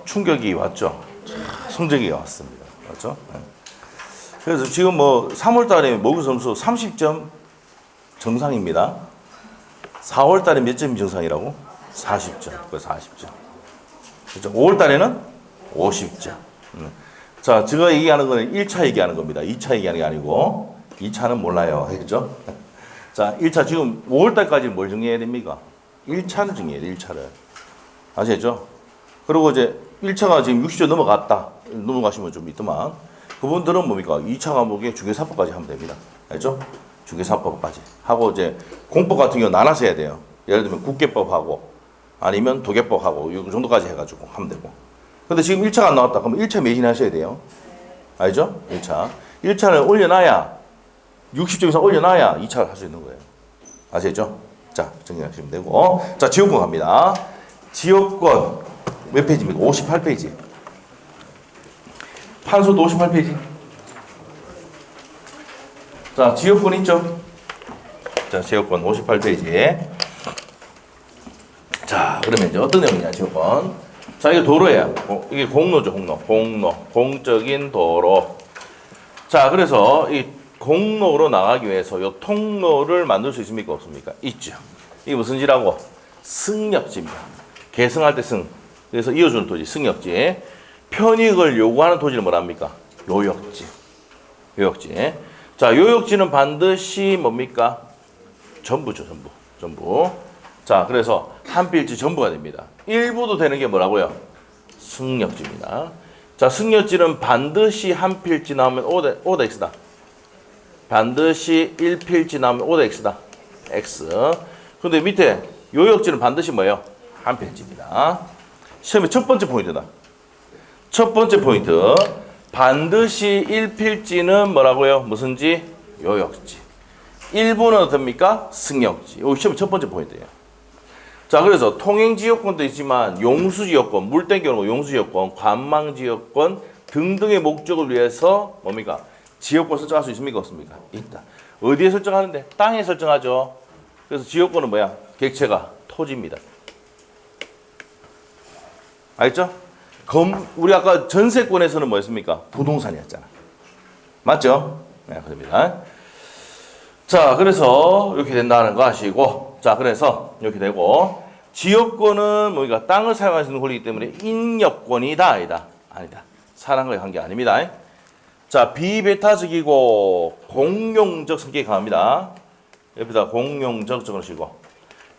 충격이 왔죠. 성적이 왔습니다. 맞죠? 네. 그래서 지금 뭐 3월 달에 모의 점수 30점 정상입니다. 4월 달에 몇 점이 정상이라고? 40점. 그래서 40점. 그렇죠? 5월 달에는 50점. 자, 제가 얘기하는 거는 1차 얘기하는 겁니다. 2차 얘기하는 게 아니고 2차는 몰라요. 그렇죠? 자, 1차 지금 5월 달까지 뭘 정리해야 됩니까? 1차를 정리해야 돼. 1차를. 아시겠죠? 그리고 이제 1차가 지금 60점 넘어갔다. 넘어가시면 좀 있더만. 그분들은 뭡니까? 2차 과목에 주계사법까지 하면 됩니다. 알죠? 주계사법까지. 하고 이제 공법 같은 경우 나눠서 해야 돼요. 예를 들면 국계법하고 아니면 도계법하고 이 정도까지 해가지고 하면 되고. 근데 지금 1차가 안 나왔다. 그럼 1차 매진하셔야 돼요. 알죠? 1차. 1차를 올려놔야 60점 이상 올려놔야 2차를 할 수 있는 거예요. 아시겠죠? 자, 정리하시면 되고. 자, 지역권 갑니다. 지역권 몇 페이지입니까? 58페이지. 판소도 58페이지. 자, 지역권 있죠? 자, 지역권 58페이지. 자, 그러면 이제 어떤 내용이냐, 지역권. 자, 이게 도로예요. 이게 공로죠, 공로. 공적인 도로. 자, 그래서 이 공로로 나가기 위해서 이 통로를 만들 수 있습니까? 없습니까? 있죠. 이게 무슨 지라고? 승역지입니다. 계승할 때 승. 그래서 이어주는 토지, 승역지. 편익을 요구하는 토지를 뭐랍니까? 요역지. 요역지. 자, 요역지는 반드시 뭡니까? 전부죠, 전부. 자, 그래서 한 필지 전부가 됩니다. 일부도 되는 게 뭐라고요? 승역지입니다. 자, 승역지는 반드시 한 필지 나오면 O다 X다. 반드시 1필지 나오면 O다 X다. X. 근데 밑에 요역지는 반드시 뭐예요? 한 필지입니다. 시험의 첫 번째 포인트다. 첫 번째 포인트. 반드시 1필지는 뭐라고요? 무슨지? 요역지. 일부는 어떻습니까? 승역지. 이 시험의 첫 번째 포인트예요. 자, 그래서 통행지역권도 있지만 용수지역권, 물 땡겨오는 용수지역권, 관망지역권 등등의 목적을 위해서 뭡니까? 지역권 설정할 수 있습니까? 없습니까? 있다. 어디에 설정하는데? 땅에 설정하죠. 그래서 지역권은 뭐야? 객체가 토지입니다. 알겠죠? 우리 아까 전세권에서는 뭐였습니까? 부동산이었잖아. 맞죠? 네, 그렇습니다. 자, 그래서 이렇게 된다는 거 아시고, 자, 그래서 이렇게 되고, 지역권은 뭡니까? 땅을 사용할 수 있는 권리이기 때문에 인역권이다, 아니다? 아니다. 사람과의 관계 아닙니다. 자, 비배타적이고 공용적 성격이 강합니다. 옆에다 공용적 적으시고,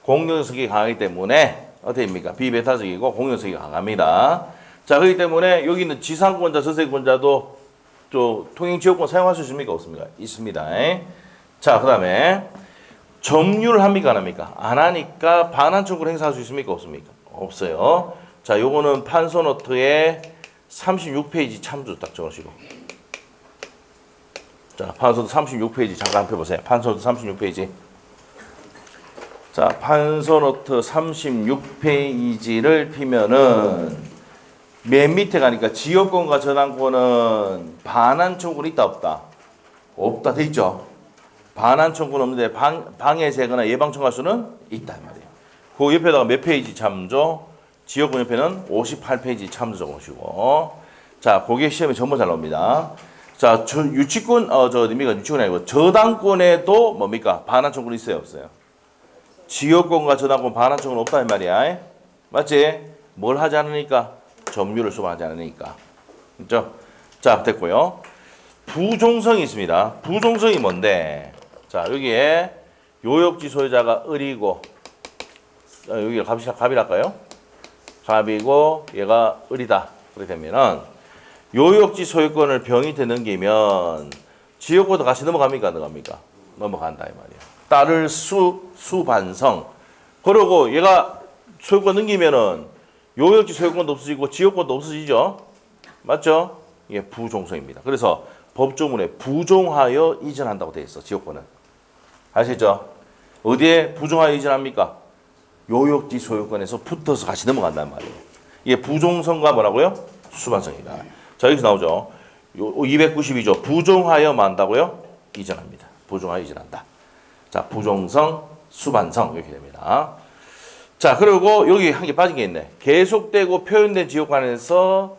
공용적 성격이 강하기 때문에 어떻게 됩니까? 비배타적이고 공용적 성격이 강합니다. 자, 그렇기 때문에 여기 있는 지상권자, 전세권자도 또 통행지역권 사용할 수 있습니까? 없습니까? 있습니다. 자, 그 다음에 점유를 합니까? 안 합니까? 안 하니까 반환 청구를 행사할 수 있습니까? 없습니까? 없어요. 자, 요거는 판소노트의 36페이지 참조 딱 적으시고. 자, 판소노트 36페이지 잠깐 펴보세요. 판소노트 36페이지. 자, 판소노트 36페이지를 피면은 맨 밑에 가니까 지역권과 저당권은 반환 청구는 있다 없다? 없다 돼 있죠. 반환 청구는 없는데 방해세거나 예방 청구할 수는 있단 말이에요. 그 옆에다가 몇 페이지 참조? 지역권 옆에는 58페이지 참조 적으시고. 자, 그게 시험에 전부 잘 나옵니다. 자, 유치권 어디입니까? 유치권이 아니고 저당권에도 뭡니까? 반환 청구는 있어요, 없어요? 지역권과 저당권 반환 청구는 없단 말이야. 맞지? 뭘 하지 않으니까? 점유를 수반하지 않으니까. 그렇죠? 자, 됐고요. 부종성이 있습니다. 부종성이 뭔데? 자, 여기에 요역지 소유자가 을이고, 여기가 갑이랄까요? 갑이고 얘가 을이다. 그렇게 되면은 요역지 소유권을 병이한테 넘기면 지역권도 같이 넘어갑니까? 안 넘어갑니까? 넘어간다 이 말이야. 딸을 수반성. 그러고 얘가 소유권 넘기면은 요역지 소유권도 없어지고 지역권도 없어지죠. 맞죠? 이게 부종성입니다. 그래서 법조문에 부종하여 이전한다고 되어 있어. 지역권은. 아시죠? 어디에 부종하여 이전합니까? 요역지 소유권에서 붙어서 같이 넘어간단 말이에요. 이게 부종성과 뭐라고요? 수반성이다. 자, 여기서 나오죠. 292조. 부종하여 만다고요? 이전합니다. 부종하여 이전한다. 자, 부종성, 수반성 이렇게 됩니다. 자, 그리고 여기 한 개 빠진 게 있네. 계속되고 표현된 지역관에서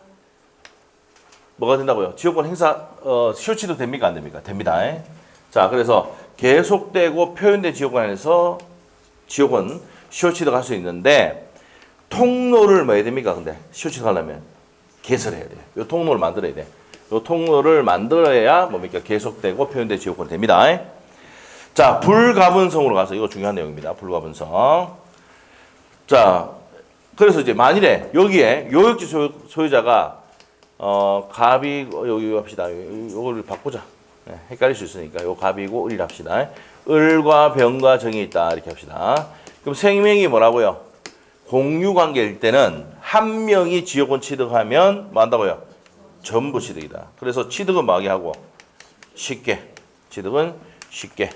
뭐가 된다고요? 지역권 행사, 시효치도 됩니까? 안 됩니까? 됩니다. 자, 그래서 계속되고 표현된 지역관에서 지역권 시효치도 갈 수 있는데, 통로를 뭐 해야 됩니까? 근데 시효치도 가려면 개설해야 돼요. 이 통로를 만들어야 돼. 이 통로를 만들어야 뭡니까? 계속되고 표현된 지역권이 됩니다. 자, 불가분성으로 가서 이거 중요한 내용입니다. 불가분성. 자, 그래서 이제 만일에 여기에 요역지 소유자가 갑이 여기 합시다. 요거를 바꾸자. 네, 헷갈릴 수 있으니까 요 갑이고 을이라 합시다. 을과 병과 정이 있다 이렇게 합시다. 그럼 생명이 뭐라고요? 공유 관계일 때는 한 명이 지역권 취득하면 뭐 한다고요? 전부 취득이다. 그래서 취득은 뭐하게 하고 쉽게. 취득은 쉽게.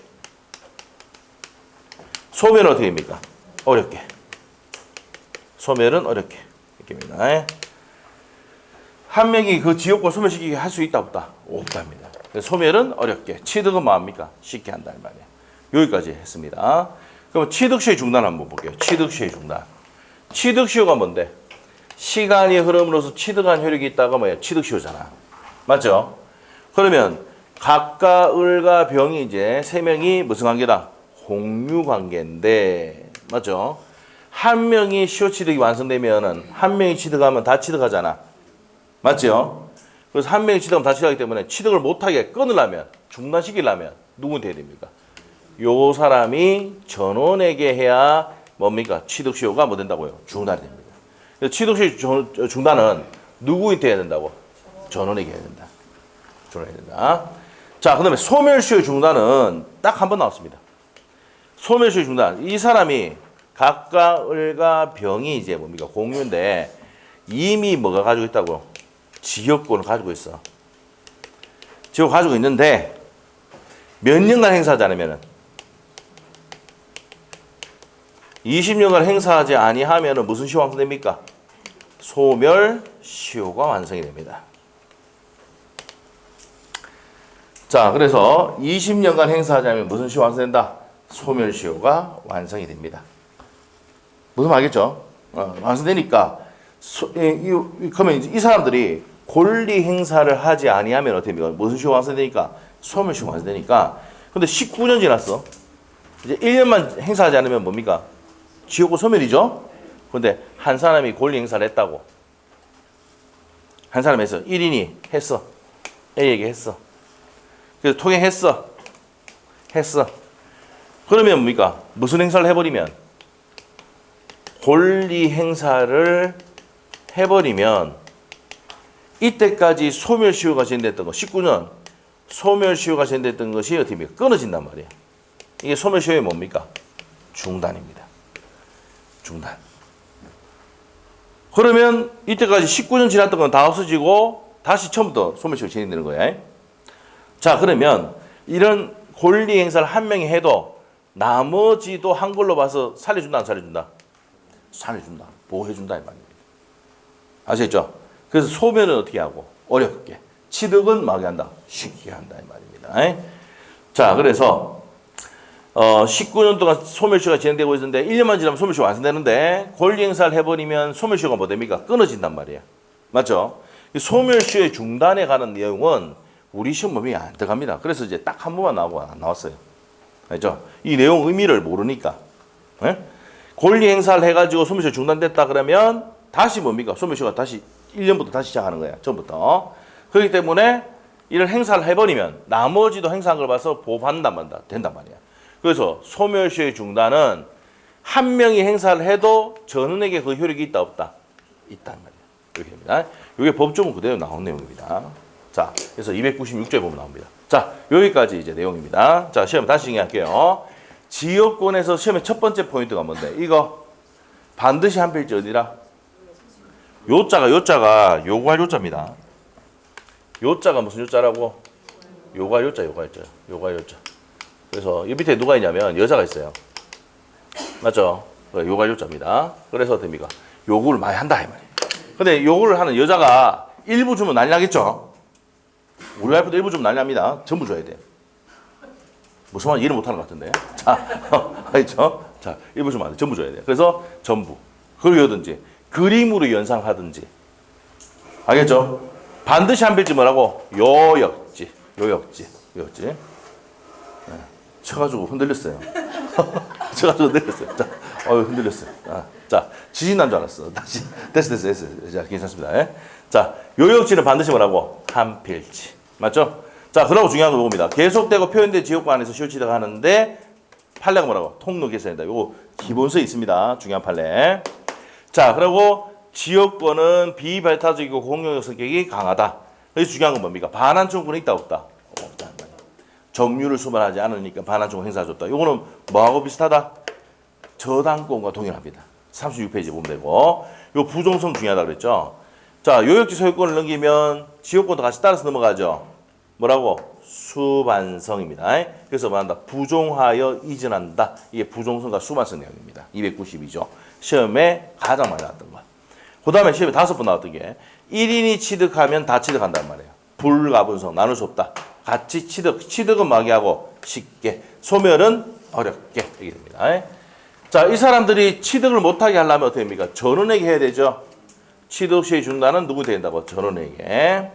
소멸은 어떻게 됩니까? 어렵게. 소멸은 어렵게. 이렇게입니다. 한 명이 그 지역권 소멸시키게 할 수 있다 없다? 없답니다. 소멸은 어렵게. 취득은 뭐합니까? 쉽게 한다 이 말이에요. 여기까지 했습니다. 그럼 취득시효 중단 한번 볼게요. 취득시효 중단. 취득시효가 뭔데? 시간이 흐름으로써 취득한 효력이 있다가 뭐예요? 취득시효잖아. 맞죠? 그러면 갑과 을과 병이 이제 세 명이 무슨 관계다? 공유 관계인데, 맞죠? 한 명이 시효 취득이 완성되면은 한 명이 취득하면 다 취득하잖아. 맞죠? 그래서 한 명이 취득하면 다 취득하기 때문에 취득을 못하게 끊으려면, 중단시키려면 누구한테 해야 됩니까? 요 사람이 전원에게 해야 뭡니까? 취득시효가 뭐 된다고요? 중단이 됩니다. 그래서 취득시효 중단은 누구한테 해야 된다고? 전원에게 해야 된다. 전원에게 해야 된다. 자, 그 다음에 소멸시효 중단은 딱 한 번 나왔습니다. 소멸시효 중단. 이 사람이 갑과 을과 병이 이제 뭡니까? 공유인데 이미 뭐가 가지고 있다고? 지역권을 가지고 있어. 지역 가지고 있는데 몇 년간 행사하지 않으면은 20년간 행사하지 아니하면은 무슨 시효가 완성됩니까? 소멸시효가 완성이 됩니다. 자, 그래서 20년간 행사하지 않으면 무슨 시효가 완성된다? 소멸시효가 완성이 됩니다. 무슨 말이겠죠? 완성되니까 그러면 이 사람들이 권리 행사를 하지 아니하면 어떻게 됩니까? 무슨 시효가 완성되니까? 소멸시효가 완성되니까. 근데 19년 지났어. 이제 1년만 행사하지 않으면 뭡니까? 지역권 소멸이죠? 근데 한 사람이 권리 행사를 했다고. 한 사람이 했어. 1인이 했어. A에게 했어. 그래서 통행했어. 했어. 그러면 뭡니까? 무슨 행사를 해버리면? 권리 행사를 해버리면 이때까지 소멸시효가 진행됐던 거, 19년 소멸시효가 진행됐던 것이 어떻게 됩니까? 끊어진단 말이에요. 이게 소멸시효의 뭡니까? 중단입니다. 중단. 그러면 이때까지 19년 지났던 건 다 없어지고 다시 처음부터 소멸시효가 진행되는 거예요. 자, 그러면 이런 권리 행사를 한 명이 해도 나머지도 한 걸로 봐서 살려준다, 안 살려준다? 살려준다. 보호해준다 이 말입니다. 아시겠죠? 그래서 소멸은 어떻게 하고? 어렵게. 취득은 막 한다. 쉽게 한다 이 말입니다. 자, 그래서 19년 동안 소멸시효가 진행되고 있는데 1년만 지나면 소멸시효가 완성되는데 권리 행사를 해버리면 소멸시효가 뭐 됩니까? 끊어진단 말이에요. 맞죠? 소멸시효의 중단에 관한 내용은 우리 시험 범위에 안 들어갑니다. 그래서 이제 딱 한 번만 나오고 안 나왔어요. 알죠? 이 내용 의미를 모르니까. 권리 행사를 해가지고 소멸시효 중단됐다 그러면 다시 뭡니까? 소멸시효가 다시 1년부터 다시 시작하는 거야. 처음부터. 그렇기 때문에 이런 행사를 해버리면 나머지도 행사한 걸 봐서 보호받는단 말이야. 된단 말이야. 그래서 소멸시효의 중단은 한 명이 행사를 해도 전원에게 그 효력이 있다 없다? 있단 말이야. 이렇게입니다. 이게 법조문 그대로 나온 내용입니다. 자, 그래서 296조에 보면 나옵니다. 자, 여기까지 이제 내용입니다. 자, 시험 다시 정리할게요. 지역권에서 시험의 첫 번째 포인트가 뭔데? 이거 반드시 한 필지 어디라? 요자가 요구할 요자입니다. 요자가 무슨 요자라고? 요구할 요자. 그래서 이 밑에 누가 있냐면 여자가 있어요. 맞죠? 요구할 요자입니다. 그래서 됩니까? 요구를 많이 한다 이 말이에요. 근데 요구를 하는 여자가 일부 주면 난리 나겠죠? 우리 와이프도 일부 주면 난리 납니다. 전부 줘야 돼. 무슨 말 이해를 못하는 것 같은데. 자, 알겠죠? 자, 일부 주면 안 돼. 전부 줘야 돼. 그래서 전부. 그걸 외우든지, 그림으로 연상하든지. 알겠죠? 반드시 한 필지 뭐라고? 요역지. 요역지. 요역지. 네. 쳐가지고 흔들렸어요. 쳐가지고 흔들렸어요. 자, 흔들렸어요. 자, 지진 난 줄 알았어. 다시. 됐어. 자, 괜찮습니다. 예? 자, 요역지는 반드시 뭐라고? 한 필지. 맞죠? 자, 그러고 중요한 거 봅니다. 계속되고 표현된 지역권 안에서 시효치대가 하는데, 판례가 뭐라고? 통로 계산이다. 요거 기본서에 있습니다. 중요한 판례. 자, 그리고 지역권은 비발타적이고 공용역 성격이 강하다. 그래서 중요한 건 뭡니까? 반환청구는 있다 없다? 없다. 정률을 수반하지 않으니까 반환청구 행사해줬다. 요거는 뭐하고 비슷하다? 저당권과 동일합니다. 36페이지 보면 되고. 요 부종성 중요하다 그랬죠? 자, 요역지 소유권을 넘기면 지역권도 같이 따라서 넘어가죠. 뭐라고? 수반성입니다. 그래서 뭐한다? 부종하여 이전한다. 이게 부종성과 수반성 내용입니다. 292조. 시험에 가장 많이 나왔던 거. 그 다음에 시험에 5번 나왔던 게 1인이 취득하면 다 취득한단 말이에요. 불가분성, 나눌 수 없다. 같이 취득은 마귀하고 쉽게, 소멸은 어렵게 이게 됩니다. 자, 이 사람들이 취득을 못하게 하려면 어떻게 됩니까? 전원에게 해야 되죠. 취득 시에 준다는 누구 된다고? 전원에게.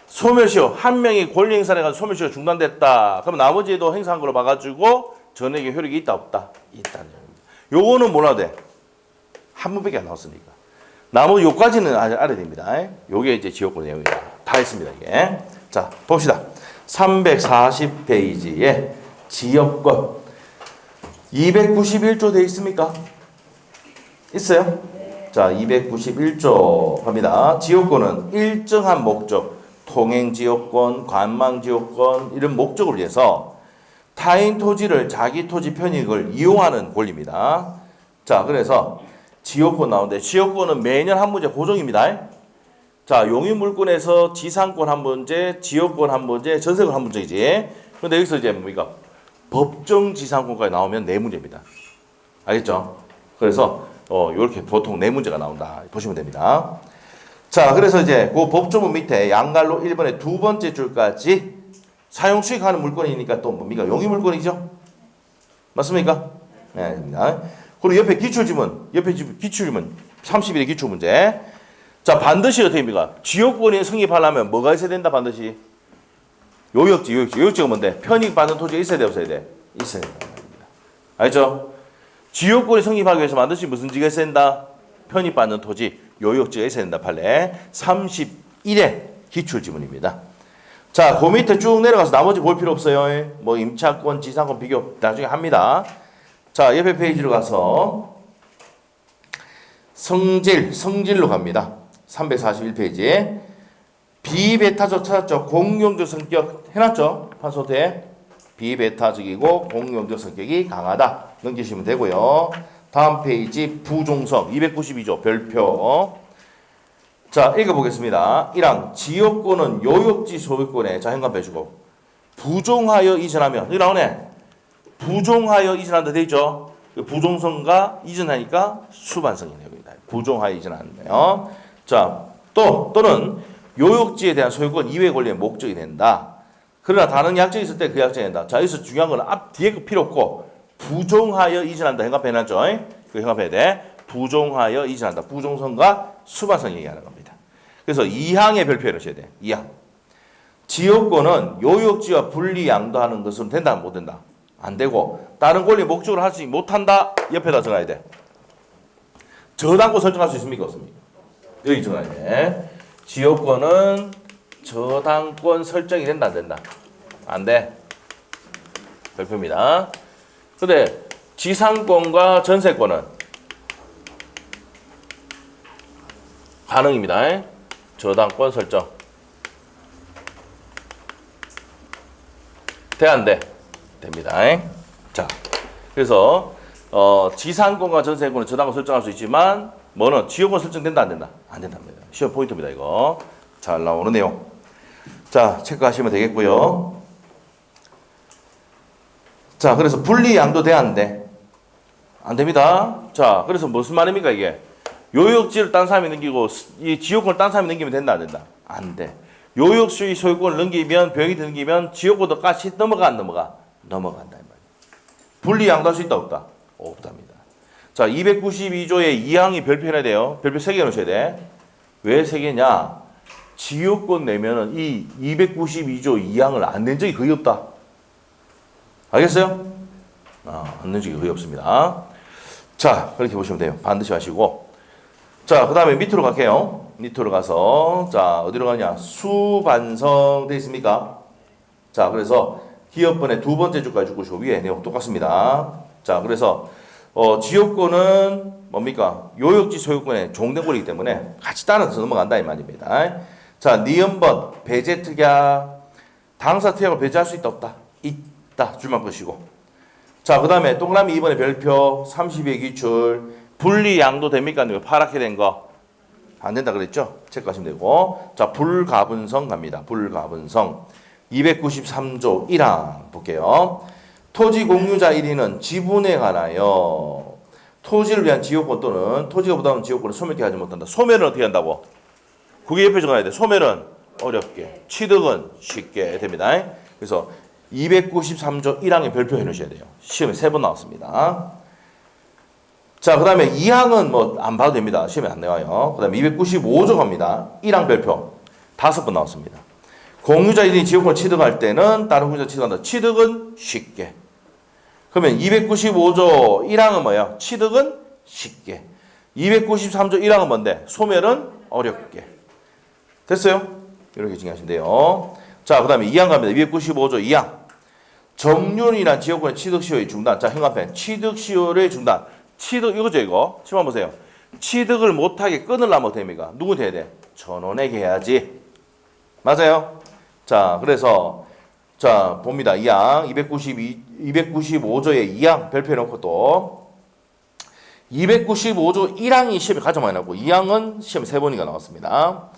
소멸시효, 한 명이 권리 행사를 해가지고 소멸시효가 중단됐다. 그럼 나머지도 행사한 걸로 봐가지고 전에게 효력이 있다 없다? 있다는 얘기입니다. 요거는 뭐라 돼? 한 번밖에 안 나왔으니까. 나머지 요까지는 알아야 됩니다. 요게 이제 지역권 내용이다. 다 했습니다, 이게. 자, 봅시다. 340페이지에 지역권. 291조 돼 있습니까? 있어요? 자, 291조 갑니다. 지역권은 일정한 목적, 통행지역권, 관망지역권 이런 목적을 위해서 타인 토지를 자기 토지 편익을 이용하는 권리입니다. 자, 그래서 지역권 나오는데 지역권은 매년 한 문제 고정입니다. 자, 용의물권에서 지상권 한 문제, 지역권 한 문제, 전세권 한 문제이지. 근데 여기서 이제 뭡니까? 법정 지상권까지 나오면 4문제입니다. 알겠죠? 그래서 이렇게 보통 4문제가 나온다. 보시면 됩니다. 자, 그래서 이제 그 법조문 밑에 양갈로 1번의 두 번째 줄까지 사용 수익하는 물건이니까 또 뭡니까? 용의물건이죠? 맞습니까? 네, 됩니다. 그리고 옆에 기출지문, 기출지문 30일의 기출문제. 자, 반드시 어떻게 됩니까? 지역권이 성립하려면 뭐가 있어야 된다, 반드시? 요역지가 뭔데? 편익받는 토지가 있어야 돼, 없어야 돼? 있어야 된다. 알죠? 지역권이 성립하기 위해서 반드시 무슨 지가 있어야 된다? 편익받는 토지, 요역지가 있어야 된다, 판례. 31의 기출지문입니다. 자, 그 밑에 쭉 내려가서 나머지 볼 필요 없어요. 뭐 임차권, 지상권 비교 나중에 합니다. 자, 옆에 페이지로 가서 성질로 갑니다. 341페이지에 비배타적 찾았죠. 공용적 성격 해놨죠. 판소태 비배타적이고 공용적 성격이 강하다. 넘기시면 되고요. 다음 페이지 부종성 292조 별표. 자, 읽어보겠습니다. 1항 지역권은 요역지 소유권에 자 현관 빼주고 부종하여 이전하면 여기 나오네. 부종하여 이전한다 돼 있죠. 부종성과 이전하니까 수반성이 내용입니다. 부종하여 이전하는데요. 자, 또는 요역지에 대한 소유권 이외의 권리의 목적이 된다. 그러나 다른 약정이 있을 때 그 약정이 된다. 자, 여기서 중요한 건 앞 뒤에 거 필요 없고 부종하여 이전한다. 현관패 해놨죠. 그 현관패에 대해 부종하여 이전한다. 부종성과 수반성 얘기하는 겁니다. 그래서 2항의 별표를 하셔야 돼. 2항. 지역권은 요역지와 분리 양도하는 것은 된다, 못 된다? 안 되고 다른 권리 목적으로 하지 못한다. 옆에다 적어야 돼. 저당권 설정할 수 있습니까? 없습니까? 여기 적어야 돼. 지역권은 저당권 설정이 된다, 안 된다? 안 돼. 별표입니다. 근데 지상권과 전세권은 가능입니다. 저당권 설정. 돼, 안 돼? 됩니다. 자, 그래서 지상권과 전세권은 저당권 설정할 수 있지만 뭐는 지역권 설정된다, 안 된다? 안 된답니다. 시험 포인트입니다. 이거 잘 나오는 내용. 자, 체크하시면 되겠고요. 자, 그래서 분리 양도 돼, 안 돼? 안 됩니다. 자, 그래서 무슨 말입니까 이게? 요역지를 딴 사람이 넘기고 이 지역권을 딴 사람이 넘기면 된다, 안 된다? 안 돼. 요역수의 소유권을 넘기면 병이 넘기면 지역권도 같이 넘어가, 안 넘어가? 넘어간다. 분리 양도할 수 있다, 없다? 없답니다. 자, 292조의 2항이 별표 해야 돼요. 별표 3개 넣으셔야 돼. 왜 3개냐? 지역권 내면은 이 292조 2항을 안 낸 적이 거의 없다. 알겠어요? 안 낸 적이 거의 없습니다. 자, 그렇게 보시면 돼요. 반드시 하시고. 자, 그 다음에 밑으로 갈게요. 밑으로 가서, 자, 어디로 가냐? 수반성 돼 있습니까? 자, 그래서 기업번의 두 번째 줄까지 주고 위에 내용 똑같습니다. 자, 그래서, 지역권은 뭡니까? 요역지 소유권의 종된 권이기 때문에 같이 따라서 넘어간다 이 말입니다. 자, 니은번, 배제 특약, 당사 특약을 배제할 수 있다 없다? 있다 줄만 것이고. 자, 그 다음에 동그라미 2번의 별표 30의 기출 분리 양도 됩니까? 파랗게 된 거 안 된다 그랬죠? 체크하시면 되고. 자, 불가분성 갑니다. 불가분성 293조 1항 볼게요. 토지 공유자 1인은 지분에 관하여 토지를 위한 지역권 또는 토지가 부담하는 지역권을 소멸케 하지 못한다. 소멸은 어떻게 한다고? 그게 옆에 적어놔야 돼. 소멸은 어렵게, 취득은 쉽게 됩니다. 그래서 293조 1항에 별표해 놓으셔야 돼요. 시험에 3번 나왔습니다. 자, 그 다음에 2항은 뭐 안 봐도 됩니다. 시험에 안 나와요. 그 다음에 295조 갑니다. 1항 별표 5번 나왔습니다. 공유자 1인이 지역권을 취득할 때는 다른 공유자 취득한다. 취득은 쉽게. 그러면 295조 1항은 뭐예요? 취득은 쉽게. 293조 1항은 뭔데? 소멸은 어렵게. 됐어요? 이렇게 정리하시면 돼요. 자, 그 다음에 2항 갑니다. 295조 2항. 정륜이란 지역권의 취득시효의 중단. 자, 형광펜. 취득시효의 중단. 취득, 이거죠, 이거. 시험 보세요. 취득을 못하게 끊으려면 어떻게 됩니까? 누구한테 해야 돼? 전원에게 해야지. 맞아요? 자, 그래서, 자, 봅니다. 2항. 295조의 2항 별표 해놓고 또, 295조 1항이 시험에 가장 많이 나왔고, 2항은 시험에 3번이가 나왔습니다.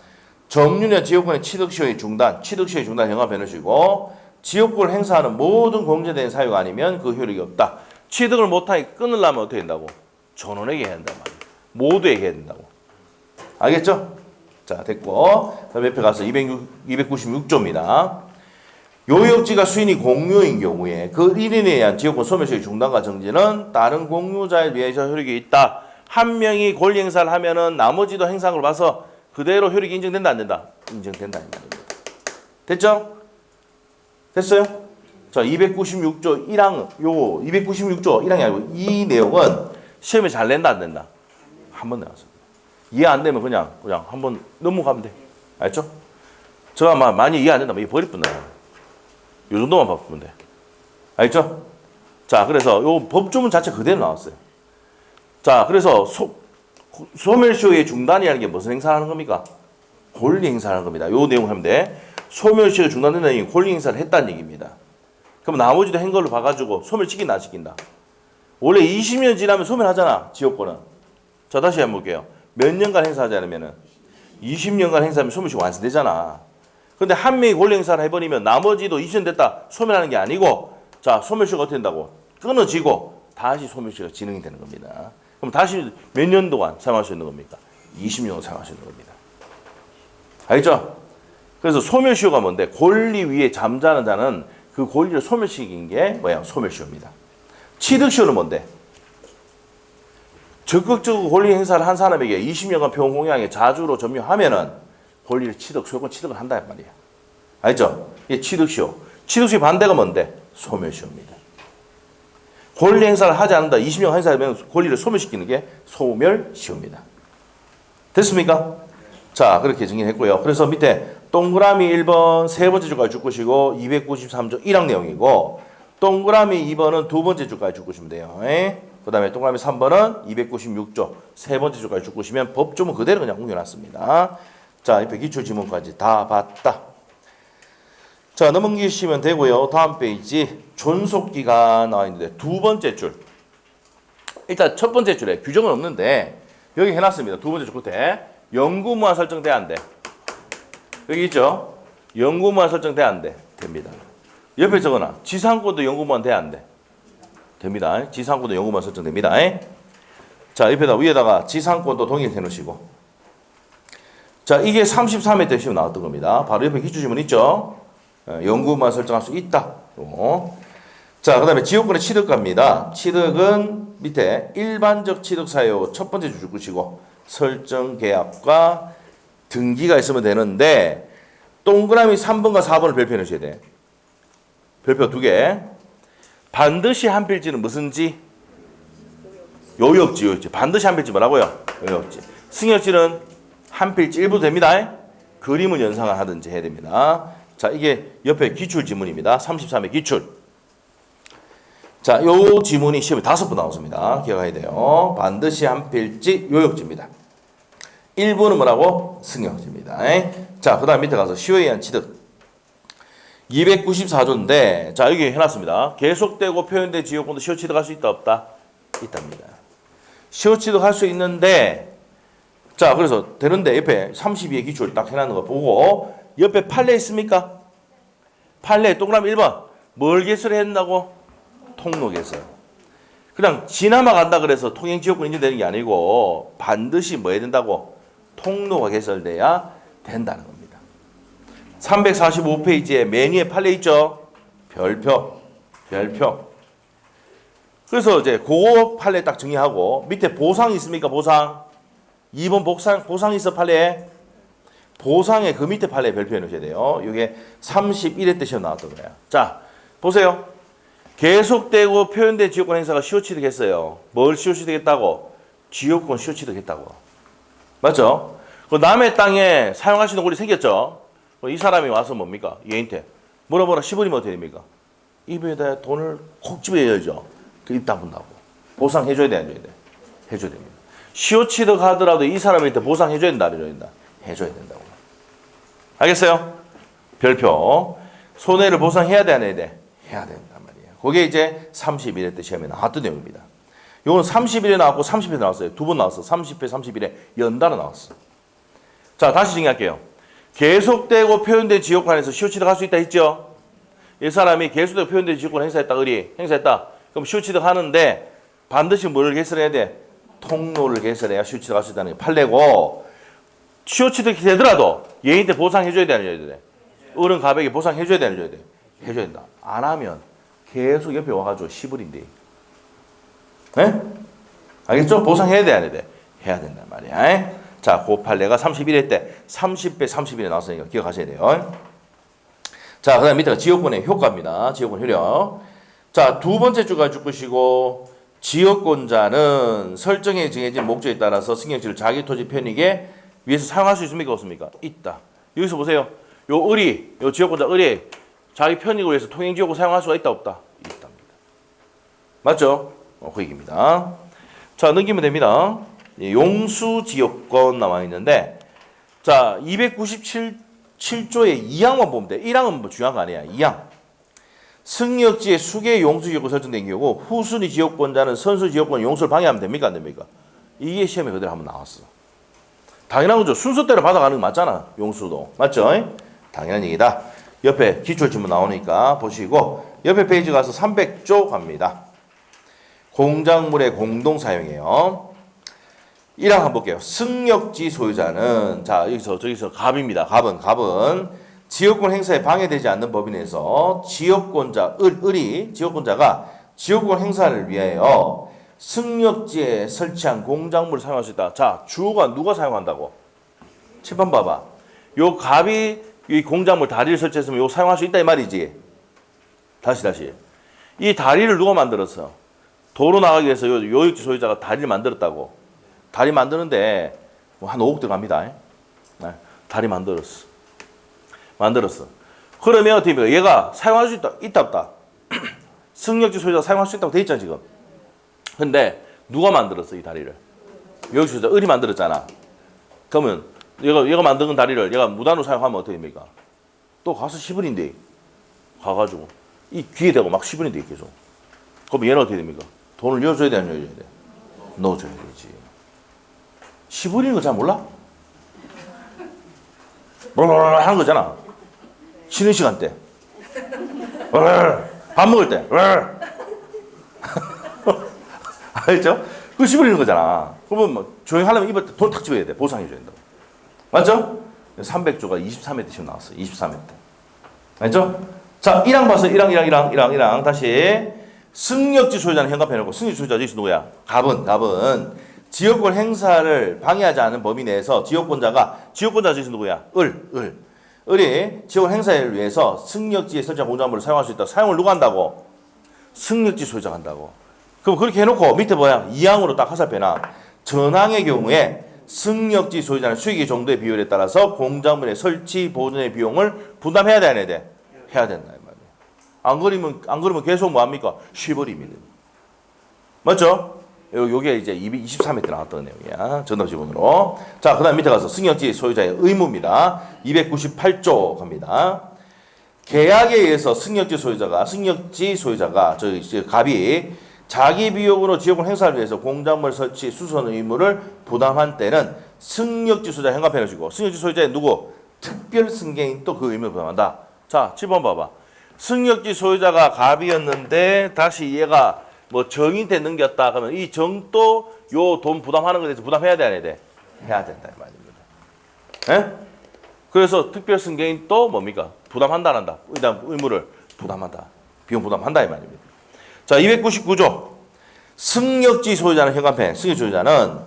정륜의 지역권의 취득시효의 중단, 취득시효의 중단 형광펜 해주시고, 지역권을 행사하는 모든 공제된 사유가 아니면 그 효력이 없다. 취득을 못하게 끊으려면 어떻게 된다고? 전원에게 해야 된단 말이에요. 모두에게 해야 된다고. 알겠죠? 자, 됐고. 다음 옆에 가서 296조입니다. 요역지가 수인이 공유인 경우에 그 1인에 의한 지역권 소멸시효의 중단과 정지는 다른 공유자에 비해서 효력이 있다. 한 명이 권리 행사를 하면은 나머지도 행사한 걸 봐서 그대로 효력이 인정된다, 안 된다? 인정된다, 이 말입니다. 됐죠? 됐어요? 자, 296조 1항, 요거 296조 1항이 아니고 이 내용은 시험에 잘 낸다, 안 된다? 한 번 내왔습니다. 이해 안 되면 그냥 한번 넘어가면 돼. 알죠? 저 아마 많이 이해 안 된다면 이거 버릴 뿐이야. 요 정도만 바꾸면 돼. 알죠? 자, 그래서 요 법조문 자체 그대로 나왔어요. 자, 그래서 소멸시효의 중단이라는 게 무슨 행사를 하는 겁니까? 권리 행사를 하는 겁니다. 요 내용 하면 돼. 소멸시효가 중단된다는 얘기는 권리 행사를 했다는 얘기입니다. 그럼 나머지도 한 걸로 봐가지고 소멸시킨다, 안 시킨다? 원래 20년 지나면 소멸하잖아, 지역권은. 자, 다시 한번 볼게요. 몇 년간 행사하지 않으면은 20년간 행사하면 소멸시효 완성되잖아. 근데 한 명이 권리 행사를 해버리면 나머지도 20년 됐다 소멸하는 게 아니고, 자, 소멸시효가 어떻게 된다고? 끊어지고 다시 소멸시효가 진행이 되는 겁니다. 그럼 다시 몇 년 동안 사용할 수 있는 겁니까? 20년 사용할 수 있는 겁니다. 알겠죠? 그래서 소멸시효가 뭔데? 권리 위에 잠자는 자는 그 권리를 소멸시킨 게 뭐야? 소멸시효입니다. 취득시효는 뭔데? 적극적으로 권리 행사를 한 사람에게 20년간 평공양에 자주로 점유하면은 권리를 소유권 취득을 한다 말이야. 알죠? 이게 취득시효. 취득시효 반대가 뭔데? 소멸시효입니다. 권리 행사를 하지 않는다. 20년 행사하면 권리를 소멸시키는 게 소멸시효입니다. 됐습니까? 자, 그렇게 정리했고요. 그래서 밑에 동그라미 1번 세 번째 줄까지 줄 것이고 293조 1항 내용이고, 동그라미 2번은 두 번째 줄까지 줄 것이면 돼요. 그 다음에 동그라미 3번은 296조 세 번째 줄까지 줄 것이면 법조문 그대로 그냥 옮겨놨습니다. 자, 옆에 기출지문까지 다 봤다. 자, 넘기시면 되고요. 다음 페이지 존속기간 나와 있는데 두 번째 줄. 일단 첫 번째 줄에 규정은 없는데 여기 해놨습니다. 두 번째 줄 끝에 영구무한 설정돼야 안 돼. 여기 있죠? 영구무한 설정돼야 안 돼. 됩니다. 옆에 적어놔. 지상권도 영구무한 돼야 안 돼. 됩니다. 지상권도 영구무한 설정됩니다. 자, 위에다가 지상권도 동일해 놓으시고. 자, 이게 33회 때 시험 나왔던 겁니다. 바로 옆에 기출지문 있죠? 영구무한 설정할 수 있다. 자, 그 다음에 지역권의 취득가입니다. 취득은 밑에 일반적 취득 사유 첫 번째 줄 것이고 설정 계약과 등기가 있으면 되는데 동그라미 3번과 4번을 별표해 놓으셔야 돼. 별표 2개. 반드시 한 필지는 무슨 지? 요역지, 요역지. 반드시 한 필지 뭐라고요? 요역지. 승역지는 한 필지 일부 됩니다. 그림을 연상을 하든지 해야 됩니다. 자, 이게 옆에 기출 지문입니다. 33의 기출. 자, 요 지문이 시험에 5번 나왔습니다. 기억해야 돼요. 반드시 한 필지 요역지입니다. 1번은 뭐라고? 승역지입니다. 자, 그 다음 밑에 가서 시효에 의한 취득. 294조인데, 자, 여기 해놨습니다. 계속되고 표현된 지역권도 시효 취득할 수 있다, 없다? 있답니다. 시효 취득할 수 있는데, 자, 그래서 되는데, 옆에 32의 기출 딱 해놨는 거 보고, 옆에 판례 있습니까? 판례, 동그라미 1번. 뭘 개설해야 된다고? 통로 개설. 그냥 지나마 간다 그래서 통행 지역권 인정되는 게 아니고, 반드시 뭐 해야 된다고? 통로가 개설돼야 된다는 겁니다. 345페이지에 맨 위에 판례 있죠? 별표. 그래서 이제 그거 판례 딱 정리하고 밑에 보상이 있습니까? 보상. 2번 보상이 있어 판례에. 보상의 그 밑에 판례에 별표해 놓으셔야 돼요. 이게 31회 때 시험 나왔던 거예요. 자, 보세요. 계속되고 표현된 지역권 행사가 시효취득했어요. 뭘 시효취득했다고? 지역권 시효취득했다고. 맞죠? 그 남의 땅에 사용할 수 있는 권리 생겼죠? 이 사람이 와서 뭡니까? 얘한테 뭐라 씹으면 어떻게 됩니까? 입에다 돈을 콕 집어야죠. 그 입 다문다고. 보상해줘야 돼, 안 해줘야 돼? 해줘야 됩니다. 시효취득 하더라도 이 사람한테 보상해줘야 된다, 안 해줘야 된다? 해줘야 된다고. 알겠어요? 별표. 손해를 보상해야 돼, 안 해야 돼? 해야 된단 말이에요. 그게 이제 31회 때 시험에 나왔던 내용입니다. 요건 31회 나왔고 30회 나왔어요. 2번 나왔어. 30회, 31회 연달아 나왔어. 자, 다시 정리할게요. 계속되고 표현된 지역권에서 시효취득할 수 있다 했죠? 이 사람이 계속되고 표현된 지역권 행사했다, 행사했다. 그럼 시효취득 하는데 반드시 뭘 개설해야 돼? 통로를 개설해야 시효취득할 수 있다는 게 판례고, 시효취득이 되더라도 얘한테 보상해줘야 돼, 안 해줘야 돼? 어른 가백에 보상해줘야 돼, 안 해줘야 돼? 해줘야 된다. 안 하면 계속 옆에 와가지고 시부린대. 네? 알겠죠? 보상해야 돼, 안 해야 돼? 해야 된단 말이야. 자, 그 판례가 31회 때 30배 31에 나왔으니까 기억하셔야 돼요. 자, 그 다음 밑에가 지역권의 효과입니다. 지역권 효력. 자, 두 번째 주가 줄 것이고, 지역권자는 설정에 정해진 목적에 따라서 승역지를 자기 토지 편익에 위해서 사용할 수 있습니까? 없습니까? 있다. 여기서 보세요. 요 지역권자 을이 자기 편익을 위해서 통행지역을 사용할 수가 있다, 없다? 있답니다. 맞죠? 그 얘기입니다. 자, 넘기면 됩니다. 용수지역권 나와 있는데, 자, 297조의 2항만 보면 돼. 1항은 뭐 중요한 거 아니야. 2항. 승역지에 수개의 용수지역권 설정된 경우 후순위 지역권자는 선수지역권 용수를 방해하면 됩니까? 안 됩니까? 이게 시험에 그대로 한번 나왔어. 당연한 거죠. 순서대로 받아가는 거 맞잖아. 용수도. 맞죠? 당연한 얘기다. 옆에 기출지문 나오니까 보시고, 옆에 페이지 가서 300조 갑니다. 공작물의 공동사용이에요. 1항 한번 볼게요. 승역지 소유자는, 자, 저기서 갑입니다. 갑은 지역권 행사에 방해되지 않는 범위 내에서 지역권자가 지역권 행사를 위하여 승역지에 설치한 공작물을 사용할 수 있다. 자, 주어가 누가 사용한다고? 칠판 봐봐. 요 갑이 이 공작물 다리를 설치했으면 요 사용할 수 있다 이 말이지. 다시. 이 다리를 누가 만들었어? 도로 나가기 위해서 요역지 소유자가 다리를 만들었다고. 다리 만드는데 한 5억 들어갑니다. 네, 다리 만들었어. 그러면 어떻게 됩니까? 얘가 사용할 수 있다 없다? 승역지 소유자가 사용할 수 있다고 돼 있잖아 지금. 근데 누가 만들었어 이 다리를? 요역지 소유자 을이 만들었잖아. 그러면 얘가 만든 다리를 얘가 무단으로 사용하면 어떻게 됩니까? 또 가서 시부린데 가가지고 이 귀에 대고 막 시부린데 계속. 그럼 얘는 어떻게 됩니까? 돈을 넣어줘야 돼, 안 넣어줘야 돼? 넣어줘야 되지. 시부리는 거 잘 몰라? 하는 거잖아. 쉬는 시간 때. 밥 먹을 때. 알죠? 그거 시부리는 거잖아. 그러면 뭐 조용히 하려면 입을 때 돈 탁 집어야 돼. 보상해줘야 된다고. 맞죠? 300조가 23회 때 시험 나왔어. 23회 때. 알죠? 자, 1항 봤어요. 1항. 다시. 승력지 소유자는 현관펜 해놓고 승력지 소유자 여기서 누구야? 갑은 지역권 행사를 방해하지 않은 범위 내에서 지역권자 여기서 누구야? 을이 지역권 행사를 위해서 승력지에 설치한 공작물을 사용할 수 있다. 사용을 누가 한다고? 승력지 소유자가 한다고. 그럼 그렇게 해놓고 밑에 뭐야? 2항으로 딱 화살표나 전항의 경우에 승력지 소유자는 수익의 정도의 비율에 따라서 공작물의 설치 보존의 비용을 부담해야 돼, 안 해야 돼? 해야 된다 이 말이에요. 안 그러면 계속 뭐 합니까? 쉬버립니다. 맞죠? 요게 이제 223회 때 나왔던 내용이야. 전담 지문으로. 자, 그다음 밑에 가서 승력지 소유자의 의무입니다. 298조 갑니다. 계약에 의해서 승력지 소유자가 갑이 자기 비용으로 지역권 행사를 위해서 공작물 설치 수선 의무를 부담한 때는 승력지 소유자 현관펜을 주고 승력지 소유자의 누구? 특별 승계인 또 그 의무를 부담한다. 자, 7번 봐봐. 승력지 소유자가 갑이었는데 다시 얘가 뭐 정인한테 넘겼다 그러면 이 정도 요 돈 부담하는 것에 대해서 부담해야 돼, 안 해야 돼? 해야 된다 이 말입니다. 예? 그래서 특별 승계인 또 뭡니까? 부담한다 안 한다. 일단 의무를 부담한다. 비용 부담한다 이 말입니다. 자, 299조. 승력지 소유자는 현관펜, 승력지 소유자는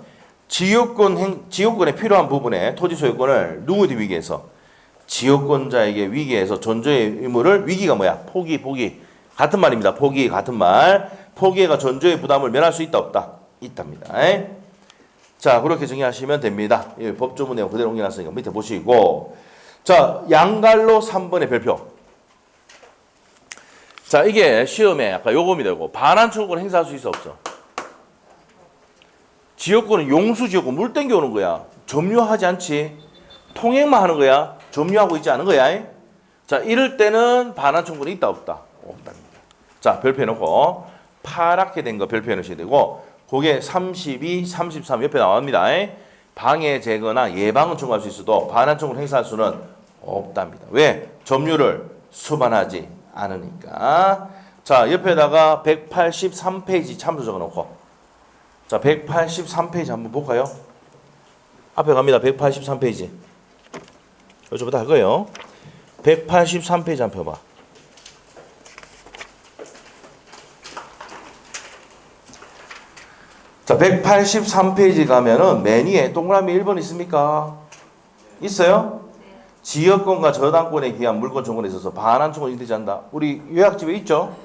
지역권에 필요한 부분의 토지 소유권을 누구한테 위기해서? 지역권자에게 위기해서 전조의 의무를 위기가 뭐야? 포기. 같은 말입니다. 포기 같은 말. 포기가 전조의 부담을 면할 수 있다 없다? 있답니다. 자, 그렇게 정의하시면 됩니다. 법조문 내용 그대로 옮겨놨으니까 밑에 보시고. 자, 양갈로 3번의 별표. 자, 이게 시험에 아까 요금이 되고 반환 청구권 행사할 수 있어 없어? 지역권은 용수 지역권 물 땡겨오는 거야. 점유하지 않지. 통행만 하는 거야. 점유하고 있지 않은 거야. 자, 이럴 때는 반환 청구권이 있다 없다? 없답니다. 자, 별표해 놓고 파랗게 된 거 별표해 놓으셔야 되고 그게 32, 33 옆에 나옵니다. 방해 제거나 예방은 청구할 수 있어도 반환 청구권 행사할 수는 없답니다. 왜? 점유를 수반하지 않으니까. 자, 옆에다가 183페이지 참조 적어놓고. 자, 183페이지 한번 볼까요? 앞에 갑니다. 183페이지. 여기서부터 할 거예요. 183페이지 한번 펴봐. 자, 183페이지 가면은 맨 위에 동그라미 1번 있습니까? 있어요? 지역권과 저당권에 기한 물권 청구에 있어서 반환 청구 인정되지 않는다. 우리 요약집에 있죠?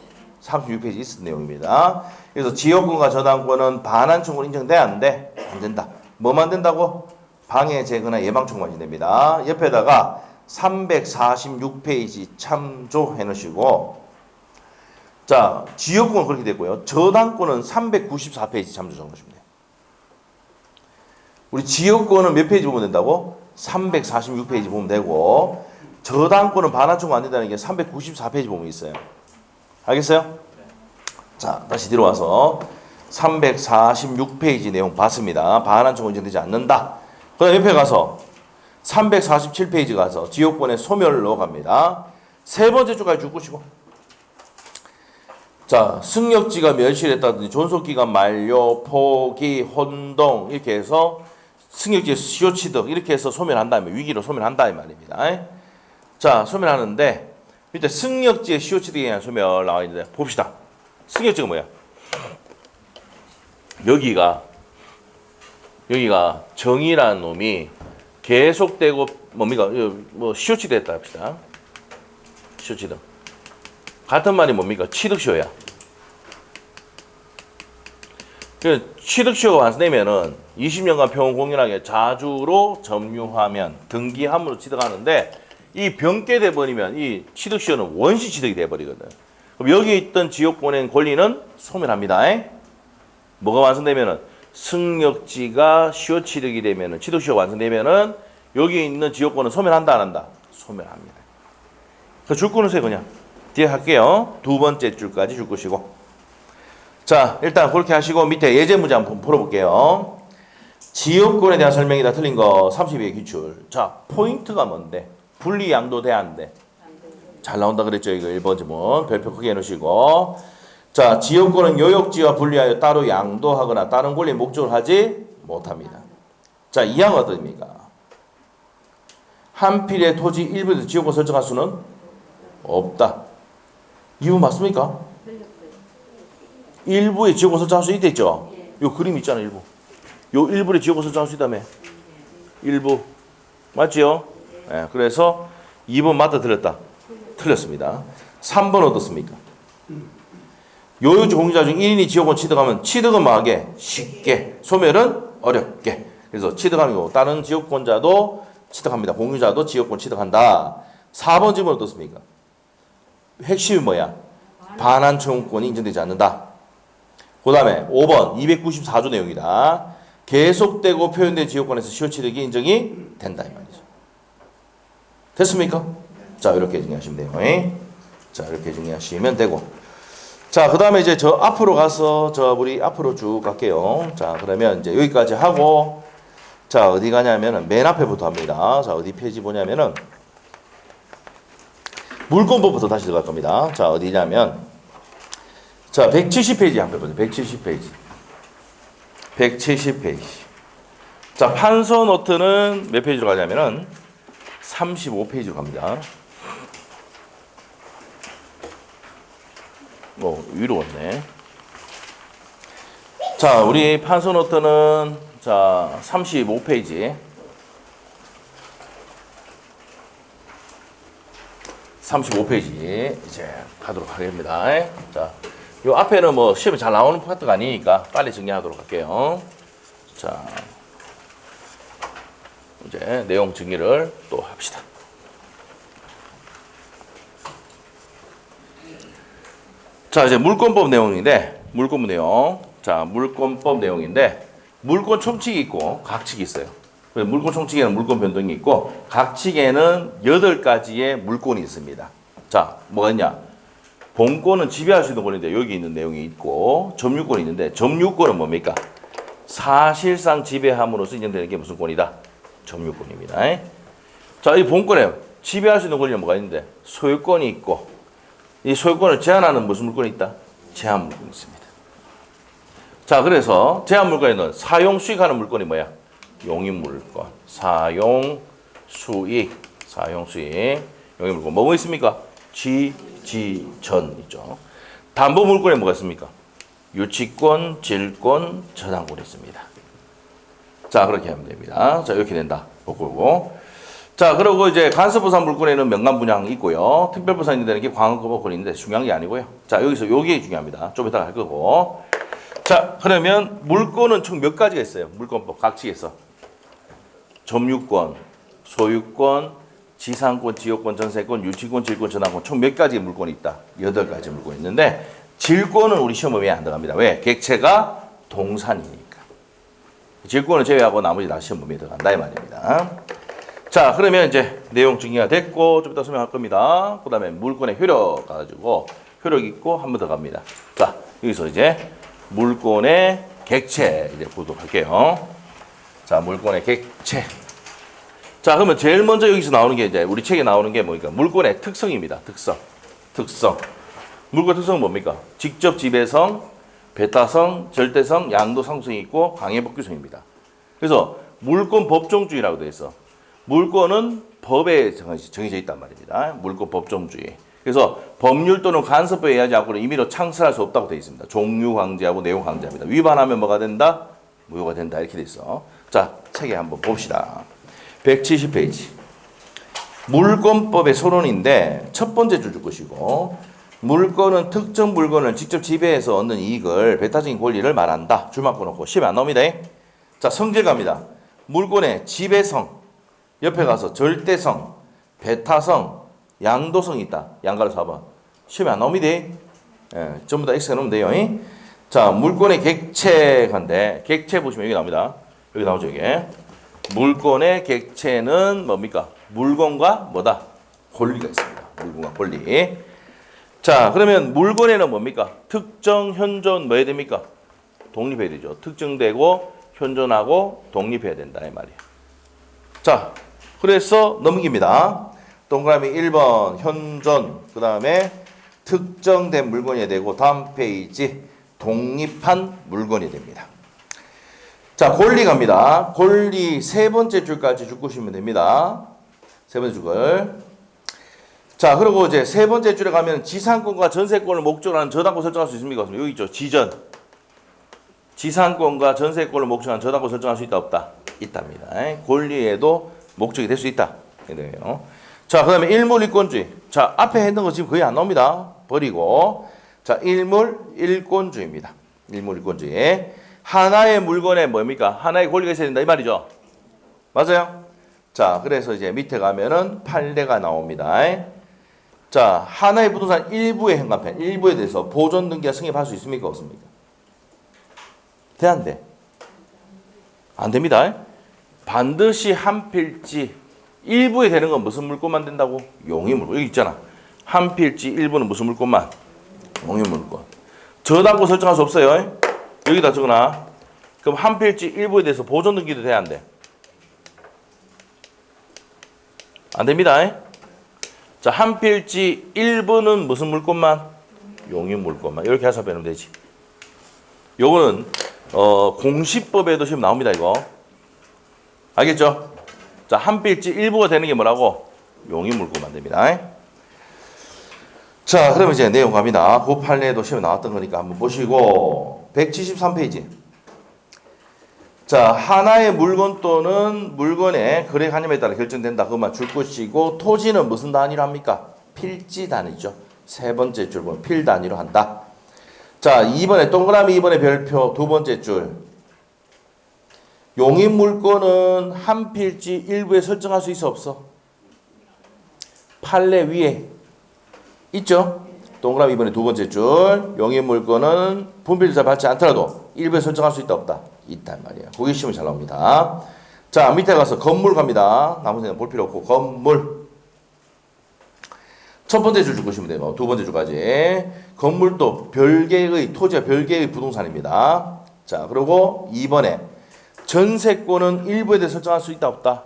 36페이지 있는 내용입니다. 그래서 지역권과 저당권은 반환 청구 인정돼 안 돼? 안 된다. 뭐만 된다고? 방해 제거나 예방 청구만 됩니다. 옆에다가 346페이지 참조해 놓으시고 자, 지역권은 그렇게 됐고요. 저당권은 394페이지 참조 적어 놓으시면 돼요. 우리 지역권은 몇 페이지 보면 된다고? 346페이지 보면 되고 저당권은 반환 청구 안 된다는 게 394페이지 보면 있어요. 알겠어요? 자, 다시 뒤로 와서 346페이지 내용 봤습니다. 반환 청구 인정되지 않는다. 그 다음 옆에 가서 347페이지 가서 지역권의 소멸로 갑니다. 세 번째 줄까지 쭉 보시고 자, 승력지가 멸실했다든지 존속기간 만료, 포기, 혼동 이렇게 해서 승력지의 시효취득 이렇게 해서 소멸한다면 위기로 소멸한다 이 말입니다. 자, 소멸하는데 밑에 승력지의 시효취득에 의한 소멸 나와 있는데 봅시다. 승력지가 뭐야? 여기가 정이라는 놈이 계속되고 뭡니까? 뭐 시효취득했다 합시다. 시효취득. 같은 말이 뭡니까? 취득시효야. 취득시효가 완성되면은 20년간 평온 공연하게 자주로 점유하면 등기함으로 취득하는데 이 변개돼 버리면 이 취득시효는 원시 취득이 돼 버리거든. 그럼 여기 있던 지역권의 권리는 소멸합니다. 뭐가 완성되면은 승력지가 시효 취득이 되면은 취득시효가 완성되면은 여기 있는 지역권은 소멸한다 안 한다? 소멸합니다. 그 줄 끊으세요 그냥. 뒤에 할게요. 두 번째 줄까지 줄 것이고. 자, 일단 그렇게 하시고 밑에 예제 문제 한번 풀어볼게요. 지역권에 대한 설명이 다 틀린 거 32의 기출. 자, 포인트가 뭔데? 분리 양도 돼 안 돼? 잘 나온다 그랬죠. 이거 1번 지문. 별표 크게 해놓으시고. 자, 지역권은 요역지와 분리하여 따로 양도하거나 다른 권리의 목적을 하지 못합니다. 자, 2항은 어떻습니까? 한 필의 토지 일부에서 지역권 설정할 수는 없다. 2번 맞습니까? 일부에 지역권 설정할 수 있겠죠? 요 그림 있잖아, 일부. 요 일부에 지역권 설정할 수 있다며. 일부. 맞지요? 예, 그래서 2번 맞다 틀렸다. 틀렸습니다. 3번 어떻습니까? 요요지 공유자 중 1인이 지역권 취득하면 취득은 뭐하게? 쉽게. 소멸은 어렵게. 그래서 취득하는 경우 다른 지역권자도 취득합니다. 공유자도 지역권 취득한다. 4번 질문 어떻습니까? 핵심이 뭐야? 반환 청구권이 인정되지 않는다. 그 다음에 5번 294조 내용이다. 계속되고 표현된 지역권에서 시효 취득이 인정이 된다 이 말이죠. 됐습니까? 자, 이렇게 정리하시면 돼요. 자, 이렇게 정리하시면 되고. 자, 그 다음에 이제 저 앞으로 가서 우리 앞으로 쭉 갈게요. 자, 그러면 이제 여기까지 하고, 자, 어디 가냐면은 맨 앞에부터 합니다. 자, 어디 페이지 보냐면은 물권법부터 다시 들어갈 겁니다. 자, 어디냐면, 자, 170페이지 한번 보세요. 170페이지. 170페이지. 자, 판서 노트는 몇 페이지로 가냐면은 35페이지로 갑니다. 위로 왔네. 자, 우리 판서 노트는 자, 35페이지. 35페이지 이제 가도록 하겠습니다. 자, 요 앞에는 뭐 시험에 잘 나오는 파트가 아니니까 빨리 정리하도록 할게요. 자, 이제 내용 정리를 또 합시다. 자, 이제 물권법 내용인데, 물권법 내용. 자, 물권법 내용인데, 물권 총칙이 있고, 각칙이 있어요. 물권 총칙에는 물권 변동이 있고, 각칙에는 8가지의 물권이 있습니다. 자, 뭐가 있냐? 본권은 지배할 수 있는 권리인데, 여기 있는 내용이 있고, 점유권이 있는데, 점유권은 뭡니까? 사실상 지배함으로써 인정되는 게 무슨 권이다? 점유권입니다. 자, 이 본권에 지배할 수 있는 권리는 뭐가 있는데, 소유권이 있고, 이 소유권을 제한하는 무슨 물건이 있다? 제한 물건이 있습니다. 자, 그래서 제한 물건에는 사용 수익하는 물건이 뭐야? 용익 물건. 사용 수익. 용익 물건. 뭐가 있습니까? 전 있죠. 담보 물건에 뭐가 있습니까? 유치권, 질권, 저당권이 있습니다. 자, 그렇게 하면 됩니다. 자, 이렇게 된다. 보고. 자, 그리고 이제 간섭부산 물권에는 명감분양이 있고요. 특별부산이 되는 게 광역거부권인데 중요한 게 아니고요. 자, 여기서 요게 중요합니다. 좀 이따가 할 거고. 자, 그러면 물권은 총 몇 가지가 있어요? 물권법 각칙에서. 점유권, 소유권, 지상권, 지역권, 전세권, 유치권, 질권, 전환권 총 몇 가지의 물권이 있다? 8가지 물권이 있는데 질권은 우리 시험에 왜 안 들어갑니다. 왜? 객체가 동산이니까. 질권을 제외하고 나머지 다 시험 범위에 들어간다 이 말입니다. 자, 그러면 이제 내용 정리가 됐고 좀 이따 설명할 겁니다. 그 다음에 물권의 효력 가지고 효력 있고 한 번 더 갑니다. 자, 여기서 이제 물권의 객체 이제 보도록 할게요. 자, 물권의 객체. 자, 그러면 제일 먼저 여기서 나오는 게 이제 우리 책에 나오는 게 뭡니까? 물권의 특성입니다. 특성. 물권 특성은 뭡니까? 직접 지배성, 배타성, 절대성, 양도 상수성이 있고 강해법규성입니다. 그래서 물권 법정주의라고 되어 있어. 물권은 법에 정해져 있단 말입니다. 물권 법정주의. 그래서 법률 또는 간섭법에 의하지 않고는 임의로 창설할 수 없다고 되어 있습니다. 종류 강제하고 내용 강제합니다. 위반하면 뭐가 된다? 무효가 된다. 이렇게 돼 있어. 자, 책에 한번 봅시다. 170페이지. 물권법의 서론인데 첫 번째 줄 것이고 물권은 특정 물건을 직접 지배해서 얻는 이익을 배타적인 권리를 말한다. 줄 막고 놓고 시험에 안 나옵니다. 자, 성질 갑니다. 물권의 지배성 옆에 가서 절대성, 배타성, 양도성이 있다. 양가로 4번. 시험에 안 나옵니다. 전부 다 X에 넣으면 돼요. 자, 물권의 객체인데 객체 보시면 여기 나옵니다. 여기 나오죠, 이게. 물권의 객체는 뭡니까? 물건과 뭐다? 권리가 있습니다. 물건과 권리. 자, 그러면 물건에는 뭡니까? 특정, 현존 뭐 해야 됩니까? 독립해야 되죠. 특정되고 현존하고 독립해야 된다 이 말이에요. 자, 그래서 넘깁니다. 동그라미 1번 현존, 그 다음에 특정된 물건이 되고 다음 페이지 독립한 물건이 됩니다. 자, 권리 갑니다. 권리 세 번째 줄까지 쭉 보시면 됩니다. 세 번째 줄. 자, 그리고 이제 세 번째 줄에 가면 지상권과 전세권을 목적으로 하는 저당권 설정할 수 있습니까? 없습니까? 여기 있죠. 지전. 지상권과 전세권을 목적으로 하는 저당권 설정할 수 있다 없다? 있답니다. 권리에도 목적이 될 수 있다. 이래요. 자, 그 다음에 일물일권주의. 자, 앞에 했던 거 지금 거의 안 나옵니다. 버리고. 자, 일물일권주의입니다. 일물일권주의. 하나의 물건에 뭡니까? 하나의 권리가 있어야 된다. 이 말이죠. 맞아요? 자, 그래서 이제 밑에 가면은 판례가 나옵니다. 자, 하나의 부동산 일부의 현관편, 일부에 대해서 보존 등기와 승인할 수 있습니까? 없습니까? 돼, 안 돼? 안 됩니다. 반드시 한 필지 일부에 되는 건 무슨 물건만 된다고? 용의물건. 여기 있잖아. 한 필지 일부는 무슨 물건만? 용의물건. 저당권 설정할 수 없어요. 여기다 적어놔. 그럼 한 필지 일부에 대해서 보존 등기도 돼야 안 돼? 안 됩니다. 자, 한 필지 일부는 무슨 물건만? 용의물건만. 이렇게 해서 빼면 되지. 요거는 공시법에도 지금 나옵니다, 이거. 알겠죠? 자, 한 필지 일부가 되는 게 뭐라고? 용의물건만 됩니다. 자, 그러면 이제 내용 갑니다. 그 판례도 시험에 나왔던 거니까 한번 보시고 173페이지. 자, 하나의 물건 또는 물건의 거래 관념에 따라 결정된다. 그것만 줄 것이고 토지는 무슨 단위로 합니까? 필지 단위죠. 세 번째 줄 보면 필 단위로 한다. 자, 2번에 동그라미 2번에 별표 두 번째 줄. 용의물건은 한 필지 일부에 설정할 수 있어 없어? 판례 위에 있죠? 동그라미 2번에 두 번째 줄. 용의물건은 분필조차 받지 않더라도 일부에 설정할 수 있다 없다? 있단 말이에요. 거기 시험이 잘 나옵니다. 자, 밑에 가서 건물 갑니다. 나머지는 볼 필요 없고 건물. 첫 번째 줄 보시면 돼요. 두 번째 줄까지. 건물도 별개의 토지와 별개의 부동산입니다. 자, 그리고 2번에 전세권은 일부에 대해 설정할 수 있다 없다?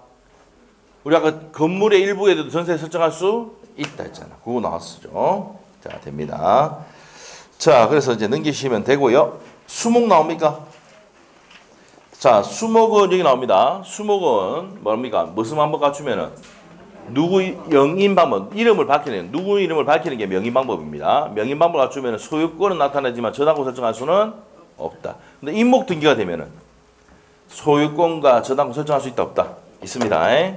우리 아까 건물의 일부에 대해서 전세 설정할 수 있다 했잖아. 그거 나왔었죠. 자, 됩니다. 자, 그래서 이제 넘기시면 되고요. 수목 나옵니까? 자, 수목은 여기 나옵니다. 수목은 뭡니까? 무슨 방법 갖추면은 누구 영인 방법, 이름을 밝히는, 누구 이름을 밝히는 게 명인 방법입니다. 명인 방법 갖추면은 소유권은 나타나지만 저당권 설정할 수는 없다. 근데 임목 등기가 되면은 소유권과 저당권 설정할 수 있다 없다? 있습니다.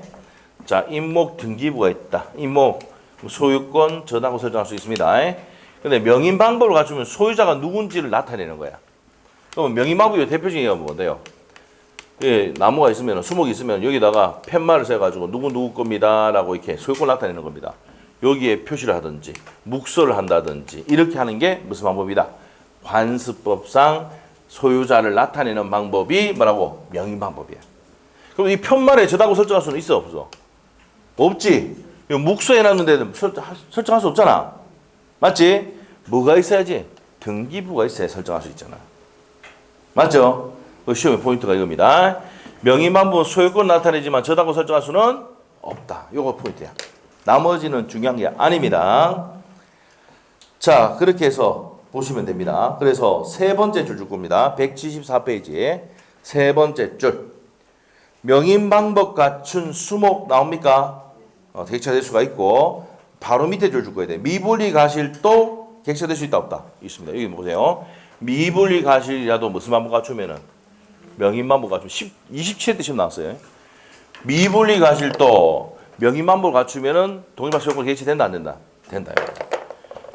자, 임목 등기부가 있다. 임목 소유권 저당권 설정할 수 있습니다. 근데 명인 방법을 갖추면 소유자가 누군지를 나타내는 거야. 그러면 명인 방법의 대표적인 게 뭔데요? 예, 나무가 있으면, 수목이 있으면 여기다가 팻말을 세가지고 누구 겁니다라고 이렇게 소유권 나타내는 겁니다. 여기에 표시를 하든지 묵서를 한다든지 이렇게 하는 게 무슨 방법이다? 관습법상 소유자를 나타내는 방법이 뭐라고? 명인 방법이야. 그럼 이 편말에 저당권 설정할 수는 있어 없어? 없지. 묵서해 놨는데 설정할 수 없잖아. 맞지? 뭐가 있어야지? 등기부가 있어야 설정할 수 있잖아. 맞죠? 그 시험의 포인트가 이겁니다. 명인 방법은 소유권 나타내지만 저당권 설정할 수는 없다. 요거 포인트야. 나머지는 중요한 게 아닙니다. 자, 그렇게 해서 보시면 됩니다. 그래서 세 번째 줄 줄 겁니다. 174페이지에 세 번째 줄. 명인 방법 갖춘 수목 나옵니까? 객체될 수가 있고 바로 밑에 줄 거야 돼. 미분리 가실도 객체될 수 있다 없다? 있습니다. 여기 보세요. 미분리 가실이라도 무슨 방법 갖추면은 명인 방법 갖추면 27회 때 시험 나왔어요. 미분리 가실도 명인 방법을 갖추면은 동일반 소유권 객체된다 안 된다? 된다.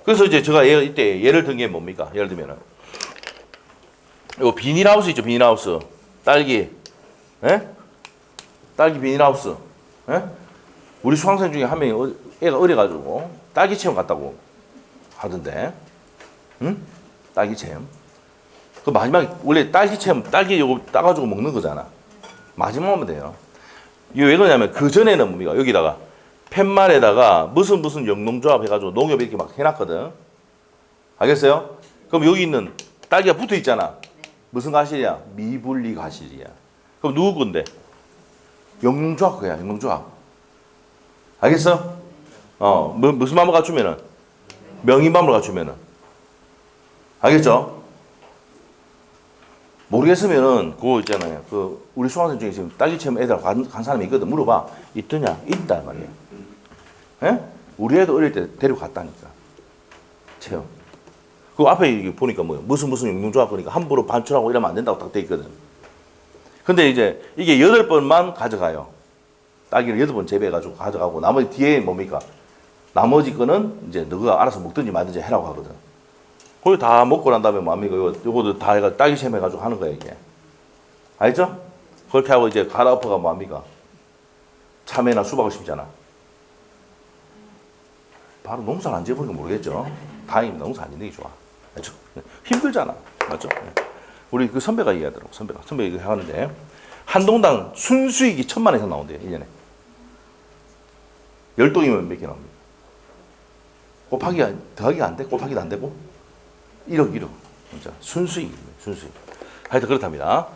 그래서 이제 제가 이때 예를 든 게 뭡니까? 예를 들면은 이거 비닐하우스 있죠, 비닐하우스. 딸기, 예? 딸기 비닐하우스. 예? 우리 수강생 중에 한 명이 애가 어려가지고 딸기 체험 갔다고 하던데, 응? 딸기 체험. 그 마지막에 원래 딸기 체험, 딸기 요거 따가지고 먹는 거잖아. 마지막 하면 돼요. 이거 왜 그러냐면 그 전에는 뭡니까? 여기다가 팻말에다가 무슨 영농조합 해가지고 농협 이렇게 막 해놨거든. 알겠어요? 그럼 여기 있는 딸기가 붙어 있잖아. 무슨 가실이야? 미분리 가실이야. 그럼 누구 건데? 영농조합 거야, 영농조합. 알겠어? 무슨 방법 갖추면은? 명인 방법 갖추면은. 알겠죠? 모르겠으면은 그거 있잖아요. 그 우리 수강생 중에 지금 딸기 체험 애들 간 사람이 있거든. 물어봐. 있더냐? 있다 말이야. 예? 우리 애도 어릴 때 데리고 갔다니까. 체험. 그 앞에 이게 보니까 뭐예요? 무슨 영양조합 보니까 함부로 반출하고 이러면 안 된다고 딱 돼 있거든. 근데 이제 이게 8번만 가져가요. 딸기를 8번 재배해가지고 가져가고 나머지 뒤에 뭡니까? 나머지 거는 이제 너가 알아서 먹든지 말든지 해라고 하거든. 거기 다 먹고 난 다음에 뭡니까? 요거도 다 해가지고 딸기 잼 해가지고 하는 거야, 이게. 알죠? 그렇게 하고 이제 갈아엎어가 뭡니까? 참외나 수박을 심잖아. 바로 농사를 안 지어보니까 모르겠죠. 다행입니다. 농사 안 짓는 게 좋아. 알죠? 힘들잖아. 맞죠? 우리 그 선배가 얘기하더라고. 선배가 이거 하는데 한 동당 순수익이 1,000만 원 이상 나온대요. 1년에. 10동이면 몇 개 나옵니까? 더하기가 안 돼? 곱하기도 안 되고? 1억. 진짜. 순수익입니다. 순수익. 하여튼 그렇답니다.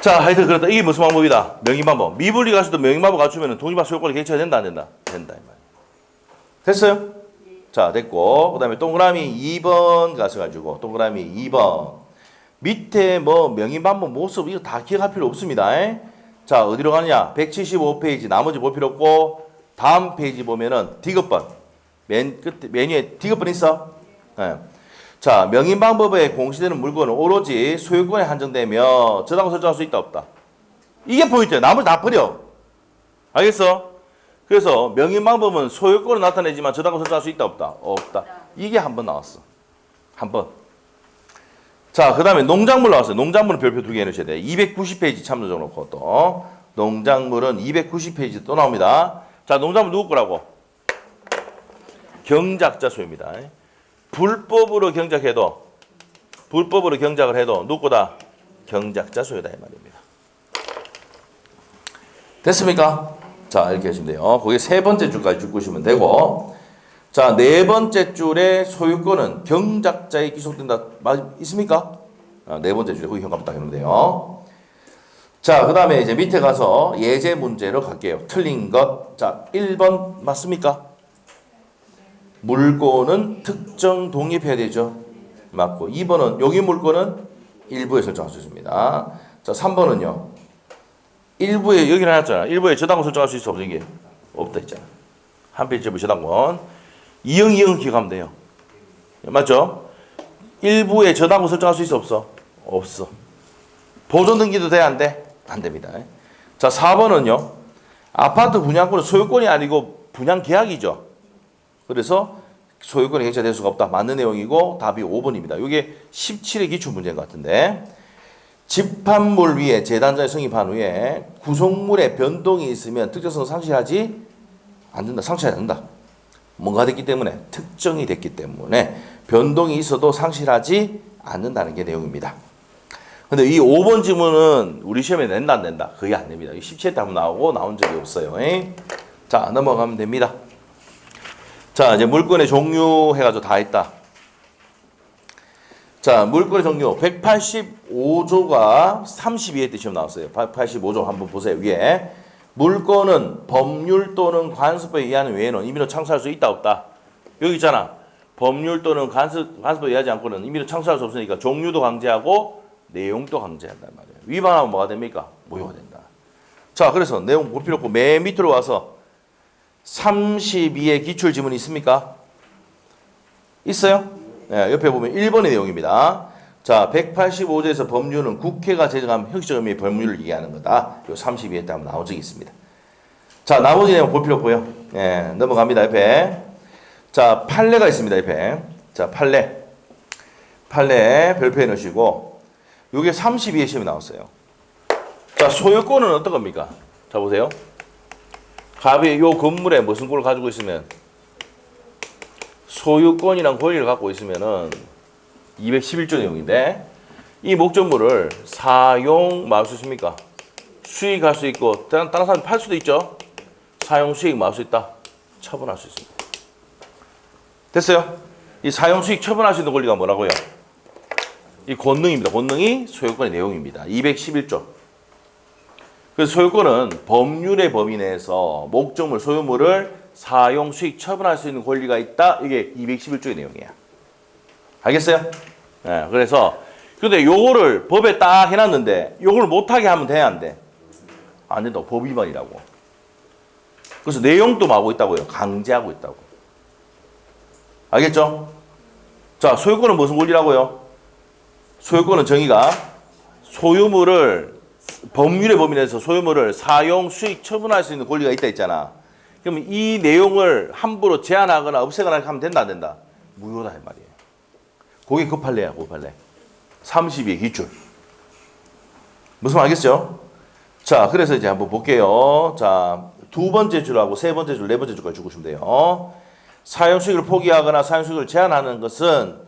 자, 하여튼 그렇다. 이게 무슨 방법이다? 명의방법. 미분리 가수도 명의방법 갖추면 독립화 소유권을 객체가 된다, 안 된다? 된다, 이 말이야. 됐어요? 자, 됐고. 그 다음에 동그라미 2번 가셔가지고, 동그라미 2번. 밑에 뭐 명의방법 모습, 이거 다 기억할 필요 없습니다. 자, 어디로 가느냐? 175페이지. 나머지 볼 필요 없고, 다음 페이지 보면은 디귿번. 맨 끝에, 맨 위에 디귿번 있어? 네. 자, 명의방법에 공시되는 물건은 오로지 소유권에 한정되며 저당 설정할 수 있다, 없다? 이게 포인트야. 나머지 다 버려. 알겠어? 그래서 명의방법은 소유권을 나타내지만 저당을 설정할 수 있다, 없다? 없다. 이게 한 번 나왔어. 한 번. 자, 그 다음에 농작물 나왔어요. 농작물은 별표 2개 해놓으셔야 돼. 290페이지 참조 적어놓고 또. 농작물은 290페이지 또 나옵니다. 자, 농작물 누구 거라고? 경작자 소유입니다. 불법으로 경작을 해도 누구 거다? 경작자 소유다, 이 말입니다. 됐습니까? 자, 이렇게 하시면 돼요. 거기 세 번째 줄까지 줄구시면 되고. 자, 네 번째 줄에 소유권은 경작자에 기속된다. 있습니까? 네 번째 줄에 거기 현관 딱 해놓으면 돼요. 자, 그 다음에 이제 밑에 가서 예제 문제로 갈게요. 틀린 것. 자, 1번 맞습니까? 물건은 특정 독립해야 되죠. 맞고. 2번은 여기 물건은 일부에 설정할 수 있습니다. 자, 3번은요. 일부에 여기 해놨잖아. 일부에 저당권 설정할 수 있어, 없는 게? 없다 했잖아. 한 페이지 접을 저당권. 2형 기억하면 돼요. 맞죠? 일부에 저당권 설정할 수 있어, 없어? 없어. 보존 등기도 돼, 안 돼? 안 됩니다. 자, 4번은요. 아파트 분양권은 소유권이 아니고 분양 계약이죠. 그래서 소유권이 객체될 수가 없다. 맞는 내용이고 답이 5번입니다. 이게 17의 기출 문제인 것 같은데. 집합물 위에 재단자의 성립한 후에 구성물에 변동이 있으면 특정성을 상실하지 않는다. 상실하지 않는다. 뭔가 됐기 때문에, 특정이 됐기 때문에 변동이 있어도 상실하지 않는다는 게 내용입니다. 근데 이 5번 지문은 우리 시험에 낸다, 안 낸다? 거의 안 냅니다. 17회 때 한번 나오고 나온 적이 없어요. 자, 넘어가면 됩니다. 자, 이제 물건의 종류 해가지고 다 했다. 자, 물건의 종류 185조가 32회 때 시험 나왔어요. 185조 한번 보세요. 위에 물건은 법률 또는 관습법에 의하는 외에는 임의로 창수할 수 있다, 없다? 여기 있잖아. 법률 또는 관습법에 의하지 않고는 임의로 창수할 수 없으니까 종류도 강제하고 내용도 강제한단 말이에요. 위반하면 뭐가 됩니까? 무효가 된다. 자, 그래서 내용 볼 필요 없고 맨 밑으로 와서 32의 기출 지문이 있습니까? 있어요? 네, 옆에 보면 1번의 내용입니다. 자, 185조에서 법률은 국회가 제정한 형식적 의미의 법률을 얘기하는 거다. 요 32회 때 한번 나온 적이 있습니다. 자, 나머지 내용 볼 필요 없고요. 예, 넘어갑니다. 옆에. 자, 판례가 있습니다. 옆에. 자, 판례 별표해 놓으시고 요게 32회 시험이 나왔어요. 자, 소유권은 어떤 겁니까? 자, 보세요. 갑이 요 건물에 무슨 꼴을 가지고 있으면 소유권이란 권리를 갖고 있으면은 211조 내용인데 이 목적물을 사용 뭐 할 수 있습니까? 수익할 수 있고 다른 사람 팔 수도 있죠. 사용 수익 뭐 할 수 있다? 처분할 수 있습니다. 됐어요? 이 사용 수익 처분할 수 있는 권리가 뭐라고요? 이 권능입니다. 권능이 소유권의 내용입니다. 211조. 그래서 소유권은 법률의 범위 내에서 목적물, 소유물을 사용, 수익, 처분할 수 있는 권리가 있다. 이게 211조의 내용이야. 알겠어요? 네, 그래서 근데 요거를 법에 딱 해놨는데 요걸 못하게 하면 돼, 안 돼? 안 된다고. 법 위반이라고. 그래서 내용도 하고 있다고요. 강제하고 있다고. 알겠죠? 자, 소유권은 무슨 권리라고요? 소유권은 정의가 소유물을 법률의 범위 내에서 소유물을 사용, 수익, 처분할 수 있는 권리가 있다 했잖아. 그러면 이 내용을 함부로 제한하거나 없애거나 하면 된다 안 된다? 무효다 이 말이에요. 그게 그 판례야, 그 판례. 32의 기출. 무슨 말 알겠죠? 자, 그래서 이제 한번 볼게요. 자, 두 번째 줄하고 세 번째 줄, 네 번째 줄까지 주시면 돼요. 사용 수익을 포기하거나 사용 수익을 제한하는 것은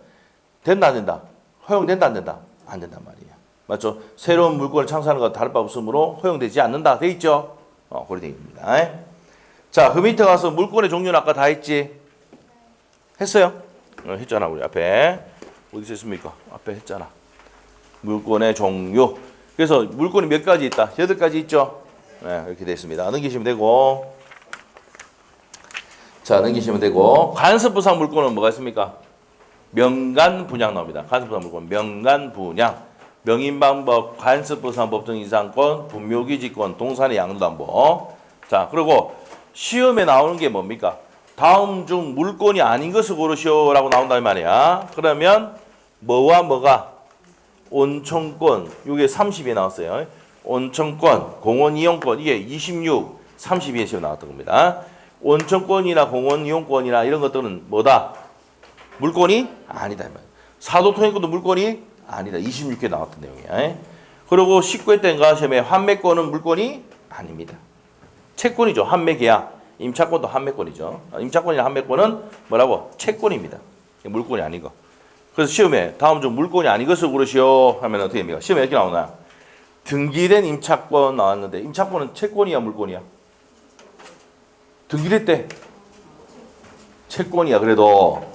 된다 안 된다? 허용된다 안 된다? 안 된단 말이에요. 맞죠? 새로운 물건을 창설하는 것 다를 바 없으므로 허용되지 않는다. 돼 있죠? 그렇게 되어 있습니다. 자, 그 밑에 가서 물건의 종류는 아까 다 했지? 했어요? 했잖아, 우리 앞에. 어디서 했습니까? 앞에 했잖아. 물건의 종류. 그래서 물건이 몇 가지 있다? 8가지 있죠? 네, 이렇게 되어 있습니다. 넘기시면 되고. 자, 넘기시면 되고. 간섭부상 물건은 뭐가 있습니까? 명간 분양 나옵니다. 간섭부상 물건. 명간 분양. 명인방법, 간섭부상 법정 인상권, 분묘기지권, 동산의 양도담보. 자, 그리고 시험에 나오는 게 뭡니까? 다음 중 물건이 아닌 것을 고르시오라고 나온단 말이야. 그러면 뭐와 뭐가? 온천권, 이게 30에 나왔어요. 온천권, 공원 이용권, 이게 26, 32에 시험 나왔던 겁니다. 온천권이나 공원 이용권이나 이런 것들은 뭐다? 물건이 아니다. 사도 통행권도 물건이 아니다. 26회 나왔던 내용이야. 그리고 19회 때인가 시험에 환매권은 물건이 아닙니다. 채권이죠. 환매계약. 임차권도 환매권이죠. 임차권이나 환매권은 뭐라고? 채권입니다. 물건이 아닌 거. 그래서 시험에 다음 중 물건이 아닌 것을 고르시오 하면 어떻게 됩니까? 시험에 이렇게 나오나? 등기된 임차권 나왔는데 임차권은 채권이야 물건이야? 등기됐대. 채권이야. 그래도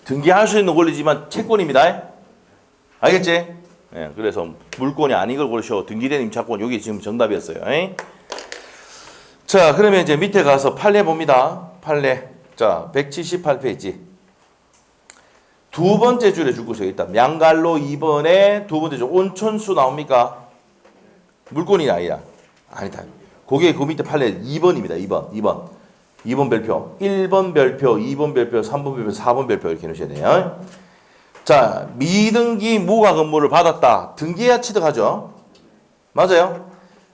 등기할 수 있는 권리지만 채권입니다. 알겠지? 예, 그래서 물건이 아닌 걸 고르시오. 등기된 임차권. 여기 지금 정답이었어요. 자, 그러면 이제 밑에 가서 판례 봅니다. 판례. 자, 178페이지. 두 번째 줄에 줄 것이 있다. 양갈로 2번에 두 번째 줄. 온천수 나옵니까? 물건이 아니야. 아니다. 그게 그 밑에 판례 2번입니다. 2번. 2번 별표. 1번 별표, 2번 별표, 3번 별표, 4번 별표 이렇게 놓으셔야 돼요. 자, 미등기 무가 건물을 받았다. 등기해야 취득하죠. 맞아요?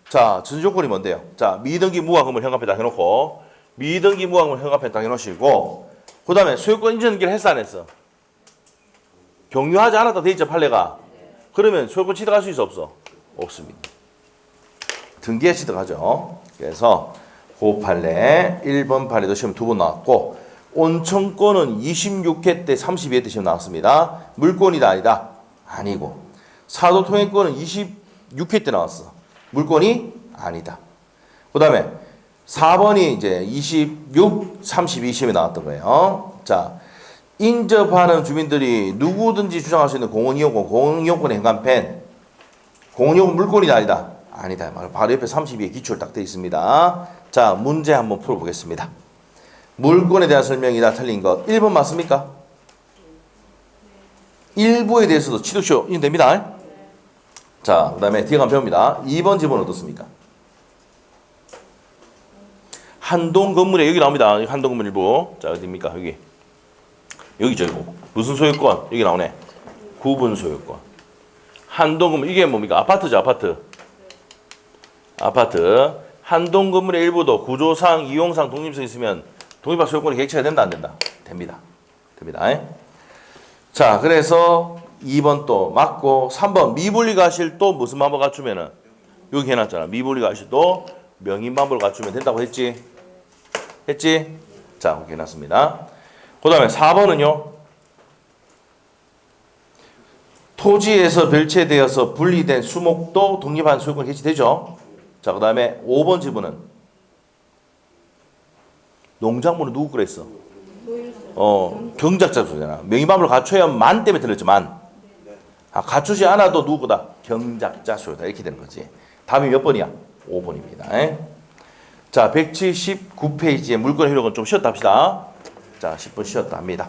자, 전조건이 뭔데요? 자, 미등기 무가 건물 현관에 딱 해놓고 미등기 무가 건물 현관에 딱 해놓으시고 그 다음에 소유권 인정 등기를 했어 안 했어? 경유하지 않았다 돼 있죠 판례가. 그러면 소유권 취득할 수 있어 없어? 없습니다. 등기해 취득하죠. 그래서 그 판례 1번 판례도 시험 2번 나왔고 온천권은 26회 때 32회 때 시험 나왔습니다. 물건이다 아니다? 아니고. 사도통행권은 26회 때 나왔어. 물건이 아니다. 그 다음에 4번이 이제 26, 32 시험에 나왔던 거예요. 자, 인접하는 주민들이 누구든지 주장할 수 있는 공원이용권, 공원이용권의 현관펜, 공원이용권 물건이다 아니다? 아니다. 바로 옆에 32의 기출 딱 되어 있습니다. 자, 문제 한번 풀어보겠습니다. 물건에 대한 설명이다 틀린 것 1번 맞습니까? 일부에 대해서도 취득쇼 이건 됩니다. 자, 그 다음에 뒤에 가면 배웁니다. 2번 지문 어떻습니까? 한동 건물에 여기 나옵니다. 한동 건물 일부. 자, 어디입니까? 여기죠. 이거. 무슨 소유권? 여기 나오네. 구분 소유권. 한동 건물 이게 뭡니까? 아파트죠. 아파트. 한동 건물의 일부도 구조상, 이용상, 독립성 있으면 독립학 소유권이 객체가 된다 안 된다? 됩니다. 자, 그래서 2번 또 맞고 3번 미분리 가실 또 무슨 방법 갖추면은 여기 해놨잖아. 미분리 가실 또 명인 방법을 갖추면 된다고 했지? 자, 이렇게 해놨습니다. 그 다음에 4번은요. 토지에서 별채되어서 분리된 수목도 독립한 소유권 개시되죠. 자, 그 다음에 5번 지분은 농작물은 누구 그랬어? 경작자 소유잖아. 명의방법을 갖춰야만 때문에 틀렸죠. 만. 갖추지 않아도 누구다? 경작자 소유다. 이렇게 되는 거지. 답이 몇 번이야? 5번입니다. 자, 179페이지에 물건 효력은 좀 쉬었다 합시다. 자, 10분 쉬었다 합니다.